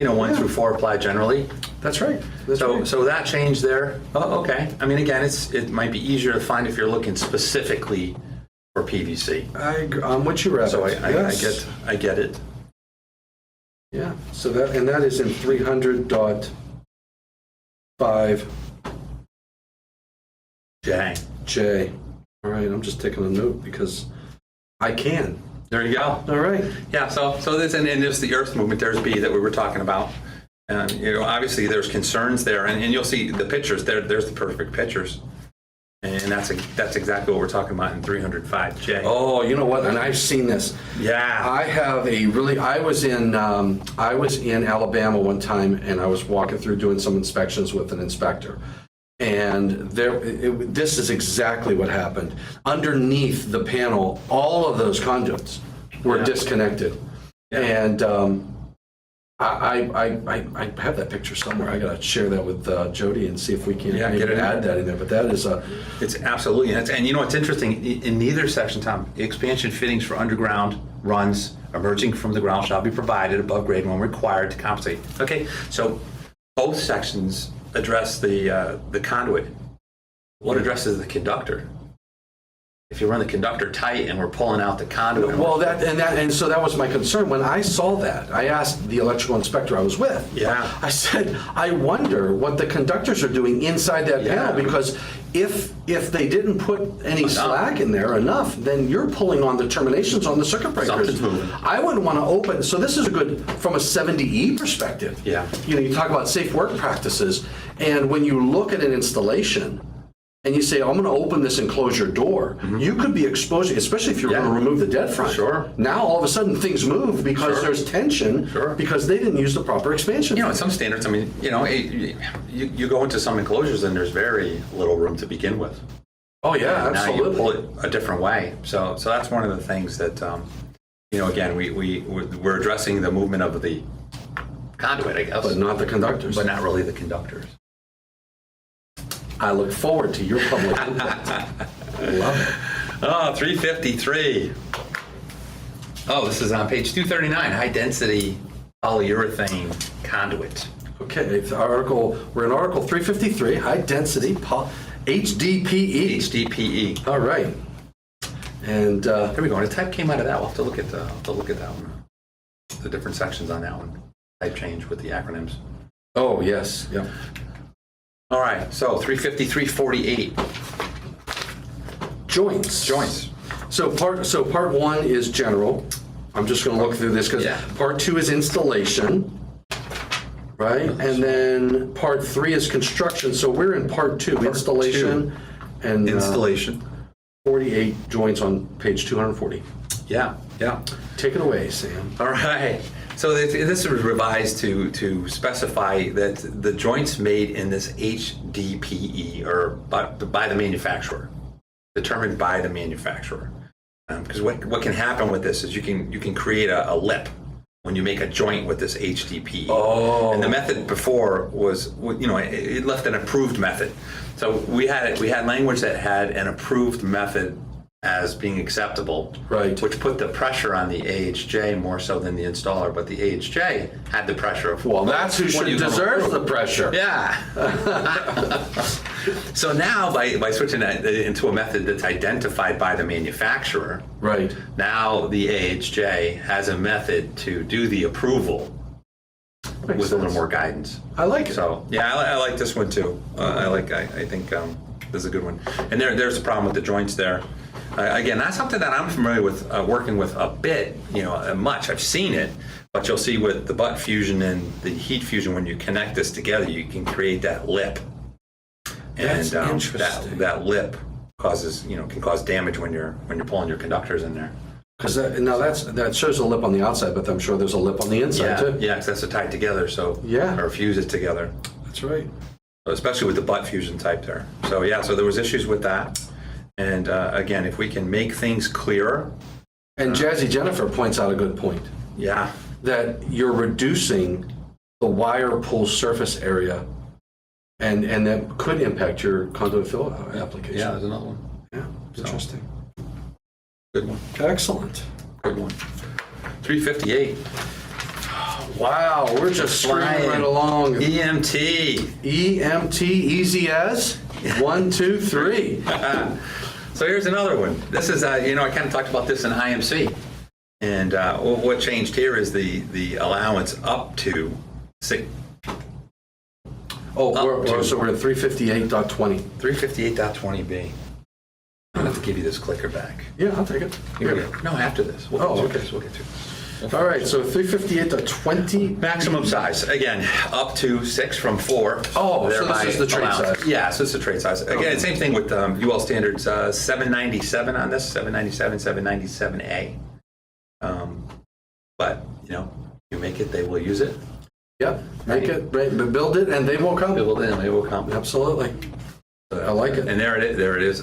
1 through 4 apply generally. That's right. That's So right. so that change there, okay. I mean, again, it might be easier to find if you're looking specifically for PVC. I'm with you, Rabbit. So Yes. I get it. Yeah. So that is in 300.5 J. J. All right. I'm just taking a note because I can. There you go. All right. Yeah, so this, and there's the Earth movement, there's B that we were talking about. And, obviously there's concerns there, and you'll see the pictures, there's the perfect pictures. And that's exactly what we're talking about in 305J. Oh, you know what? And I've seen this. Yeah. I was in Alabama one time, and I was walking through doing some inspections with an inspector. And this is exactly what happened. Underneath the panel, all of those conduits were disconnected. Yeah. And I have that picture somewhere. I got to share that with Jody and see if we can Yeah, get it in add that in there. But that is It's absolutely, and what's interesting, in neither section, Tom, expansion fittings for underground runs emerging from the ground shall be provided above grade when required to compensate. Okay, so both sections address the conduit. What addresses the conductor? If you run the conductor tight and we're pulling out the conduit. well, and so that was my concern. When I saw that, I asked the electrical inspector I was with. Yeah. I said, I wonder what the conductors are doing inside that Yeah. panel, because if they didn't put any slack in there enough, then you're pulling on the terminations on the circuit breakers. Something's moving. I wouldn't want to open. So this is a good from a 70E perspective. Yeah. You talk about safe work practices, and when you look at an installation. And you say, I'm going to open this enclosure door. You could be exposing, especially if you're going to remove the dead front. Sure. Now, all of a sudden, things move because there's tension because they didn't use the proper expansion. At some standards, I mean, you go into some enclosures and there's very little room to begin with. Oh, yeah, Now absolutely. you pull it a different way. So that's one of the things that, again, we're addressing the movement of the conduit, I guess. But not the conductors. But not really the conductors. I look forward to your public input. Love it. Oh, 353. Oh, this is on page 239, high density polyurethane conduit. Okay, we're in Article 353, high density HDPE. HDPE. All right. And Here we go. And the type came out of that. We'll have to look at that one. The different sections on that one. Type change with the acronyms. oh, yes, yeah. All right, so 353.48. Joints. So part one is general. I'm just going to look through this because part two is installation, right? And then part three is construction. So we're in part two, installation, and Installation. 48 joints on page 240. Yeah. Take it away, Sam. All right. So this was revised to specify that the joints made in this HDPE are by the manufacturer, determined by the manufacturer. Because what can happen with this is you can create a lip when you make a joint with this HDPE. Oh. And the method before was, it left an approved method. So we had language that had an approved method as being acceptable, Right. which put the pressure on the AHJ more so than the installer, but the AHJ had the pressure of, Well, that's who should deserve the pressure. yeah. So now by switching that into a method that's identified by the manufacturer, Right. now the AHJ has a method to do the approval Makes with a little sense. more guidance. I like it. So yeah, I like this one too. I think this is a good one. And there's a problem with the joints there. Again, that's something that I'm familiar with working with a bit, much. I've seen it, but you'll see with the butt fusion and the heat fusion, when you connect this together, you can create that lip. That's And interesting. that lip causes, can cause damage when you're pulling your conductors in there. Because now that shows a lip on the outside, but I'm sure there's a lip on the inside too. Yeah, because that's tied together, so Yeah. or fuse it together. That's right. Especially with the butt fusion type there. So so there was issues with that. And again, if we can make things clearer, And Jazzy Jennifer points out a good point, yeah, that you're reducing the wire pull surface area And that could impact your conduit fill application. Yeah, there's another one. Yeah, interesting. Good one. Excellent. Good one. 358. Wow, we're just screwing Flying. right along. EMT. EMT, easy as 1, 2, 3. So here's another one. This is, I kind of talked about this in IMC. And what changed here is the allowance up to 6. Oh, to- so we're at 358.20. 358.20B. I'm going to have to give you this clicker back. Yeah, I'll take it. Here we go. No, after this. We'll Oh, get okay. to this. We'll get to it. All right, so 358.20. Maximum size, again, up to 6 from 4. Oh, so this Thereby is the trade allowance. size. Yeah, so it's the trade size. Again, Okay. same thing with UL standards, 797 on this, 797, 797A. But, you make it, they will use it. Yep, make it, right, build it, and they will come. Build it, and they will come. Absolutely. I like it. And there it is. There it is.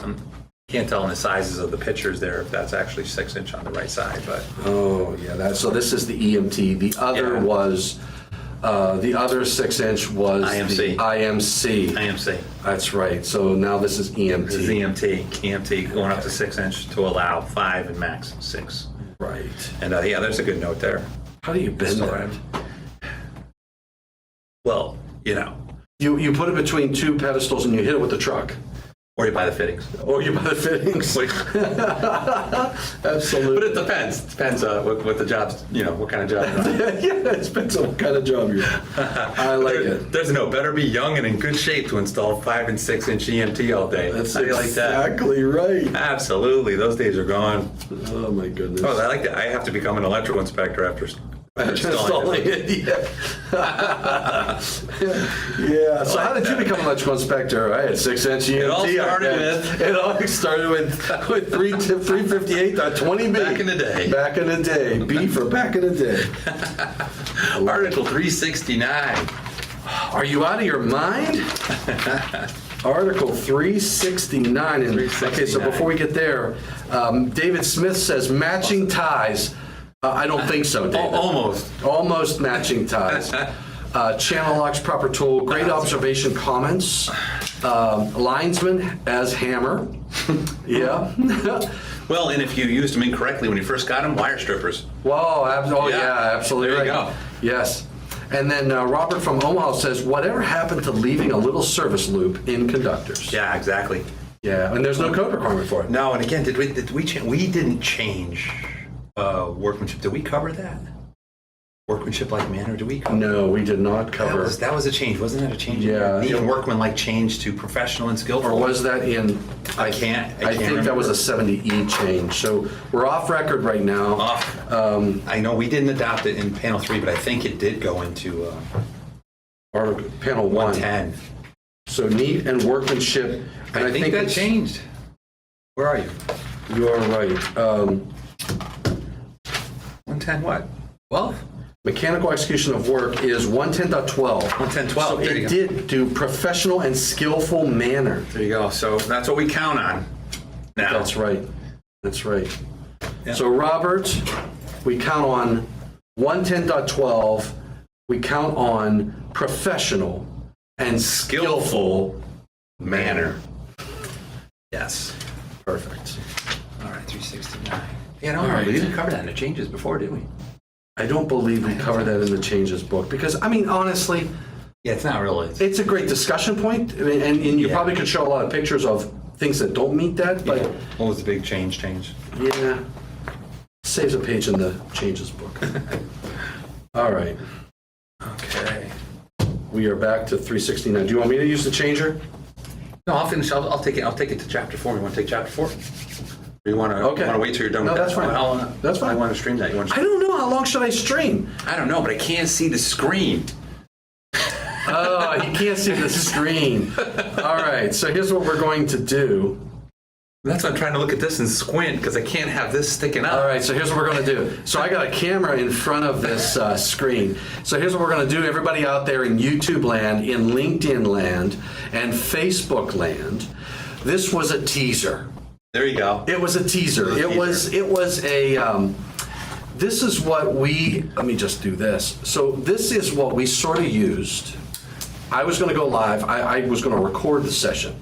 Can't tell in the sizes of the pictures there if that's actually 6-inch on the right side, but Oh, yeah, so this is the EMT. The other Yeah. was, the other 6-inch was IMC. the IMC. IMC. That's right, so now this is This is EMT. EMT going up to 6-inch to allow 5 and max 6. Right. And yeah, there's a good note there. How do you bend Sorry. that? Well, You put it between two pedestals and you hit it with the truck. or you buy the fittings. Or you buy the fittings. Absolutely. But it depends. Depends what the job's, what kind of job. Yeah, it depends on what kind of job you're in. I like it. There's no better be young and in good shape to install 5 and 6-inch EMT all day. That's How do you like that? exactly right. Absolutely. Those days are gone. Oh, my goodness. Oh, I like that. I have to become an electrical inspector after Installing it, yeah. Yeah. So how did you become an electrical inspector? I had 6-inch EMT. It all started It all started with 358.20B. Back in the day. Back in the day. B for back in the day. Article 369. Are you out of your mind? Article 369. And, okay, so 369. before we get there, David Smith says matching ties. I don't think so, David. Almost. Almost matching ties. Channel locks, proper tool, great observation comments. Linesman as hammer. Yeah. Well, and if you used them incorrectly when you first got them, wire strippers. Whoa, yeah, Yeah. absolutely There you right. go. Yes. And then Robert from Omaha says, whatever happened to leaving a little service loop in conductors? Yeah, exactly. Yeah, and there's no code requirement for it. No, and again, did we change? We didn't change workmanship. Did we cover that? Workmanship like manner? Did we cover? No, we did not That cover. was a change, wasn't that a change? Yeah. Even workman-like change to professional and skillful. Or was that in? I can't I think that was a 70E change. So we're off record right now. off? I know we didn't adopt it in panel 3, but I think it did go into Article panel 1. 110. So neat and workmanship. And I think that it's- changed. Where are you? You are right. 110 what? 12? Mechanical execution of work is 110.12. 110.12. So There you it go. did do professional and skillful manner. There you go. So that's what we count on now. That's right. That's right. Yeah. So Robert, we count on 110.12. We count on professional and skillful manner. Yes. Perfect. All right, 369. Yeah, no, All right. we didn't cover that in the changes before, did we? I don't believe we covered that in the changes book because, I mean, honestly, Yeah, it's not really. it's a great discussion point, I mean, and you Yeah. probably could show a lot of pictures of things that don't meet that, but What was the big change? yeah, saves a page in the changes book. All right, Okay. we are back to 369. Do you want me to use the changer? No, I'll finish. I'll take it. I'll take it to chapter 4. You want to take chapter 4? Or you want to? Okay. Want to wait till you're done No, with that's that? fine. That's fine. I want to stream that. You want? I don't know, how long should I stream? I don't know, but I can't see the screen. Oh, you can't see the screen. All right, so here's what we're going to do. That's why I'm trying to look at this and squint because I can't have this sticking up. All right, so here's what we're going to do. So I got a camera in front of this screen. So here's what we're going to do, everybody out there in YouTube land, in LinkedIn land, and Facebook land. This was a teaser. There you go. It was a teaser. It was a, this is what we, let me just do this. So this is what we sort of used I was going to go live. I was going to record the session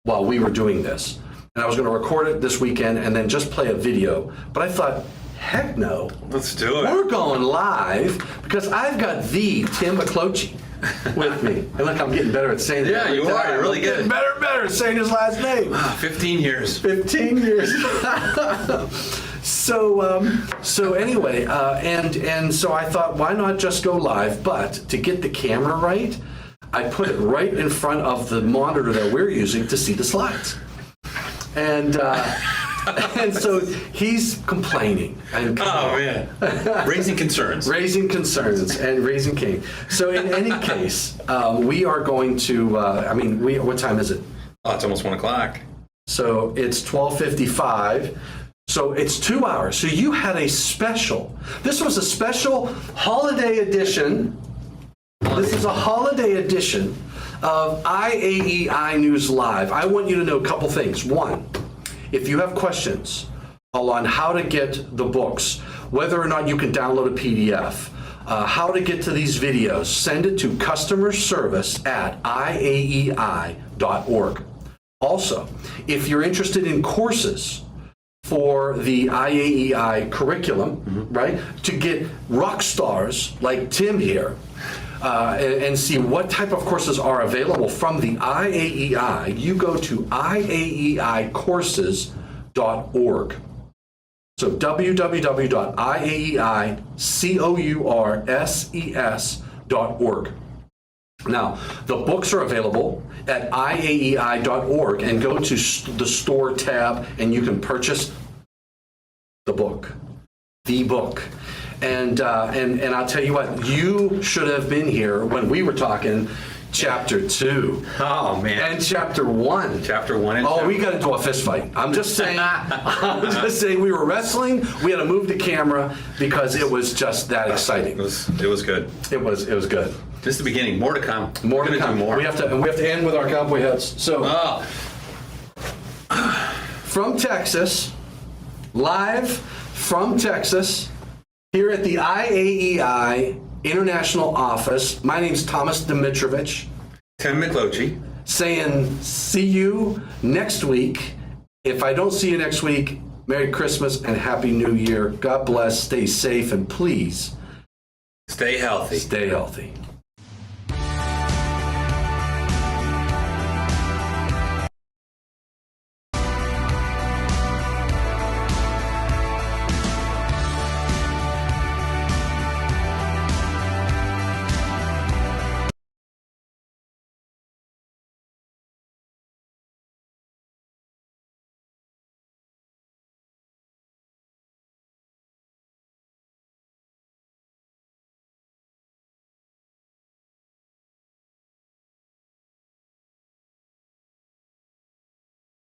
while we were doing this. And I was going to record it this weekend and then just play a video. But I thought, heck no. Let's do it. We're going live because I've got the Tim McClochie with me. And look, I'm getting better at saying it. Yeah, every you are. time. You're really I'm getting good. better and better at saying his last name. 15 years. 15 years. So anyway, and so I thought, why not just go live? But to get the camera right, I put it right in front of the monitor that we're using to see the slides. And and so he's complaining. And Oh, man. Raising concerns. raising concerns and raising Cain. So in any case, we are going to. What time is it? Oh, it's almost 1 o'clock. So it's 12:55. So it's 2 hours. So you had a special. This was a special holiday edition. This is a holiday edition of IAEI News Live. I want you to know a couple things. One, if you have questions on how to get the books, whether or not you can download a PDF, how to get to these videos, send it to customer service at IAEI.org. Also, if you're interested in courses for the IAEI curriculum, right, to get rock stars like Tim here, and see what type of courses are available from the IAEI, you go to IAEIcourses.org. So www.IAEIcourses.org. Now, the books are available at IAEI.org, and go to the store tab and you can purchase the book. And I'll tell you what, you should have been here when we were talking chapter 2 Oh, man. and chapter 1. Chapter 1 and Oh, we got into a fist fight. I'm just saying we were wrestling. We had to move the camera because it was just that exciting. It was good. It was good. This is the beginning. More to come. More We're to gonna come. do more. We have to end with our cowboy hats. So Oh, from Texas, live from Texas, here at the IAEI International Office. My name's Thomas Dimitrovich, Tim McClochie. saying see you next week. If I don't see you next week, Merry Christmas and Happy New Year. God bless, stay safe, and please Stay healthy. stay healthy.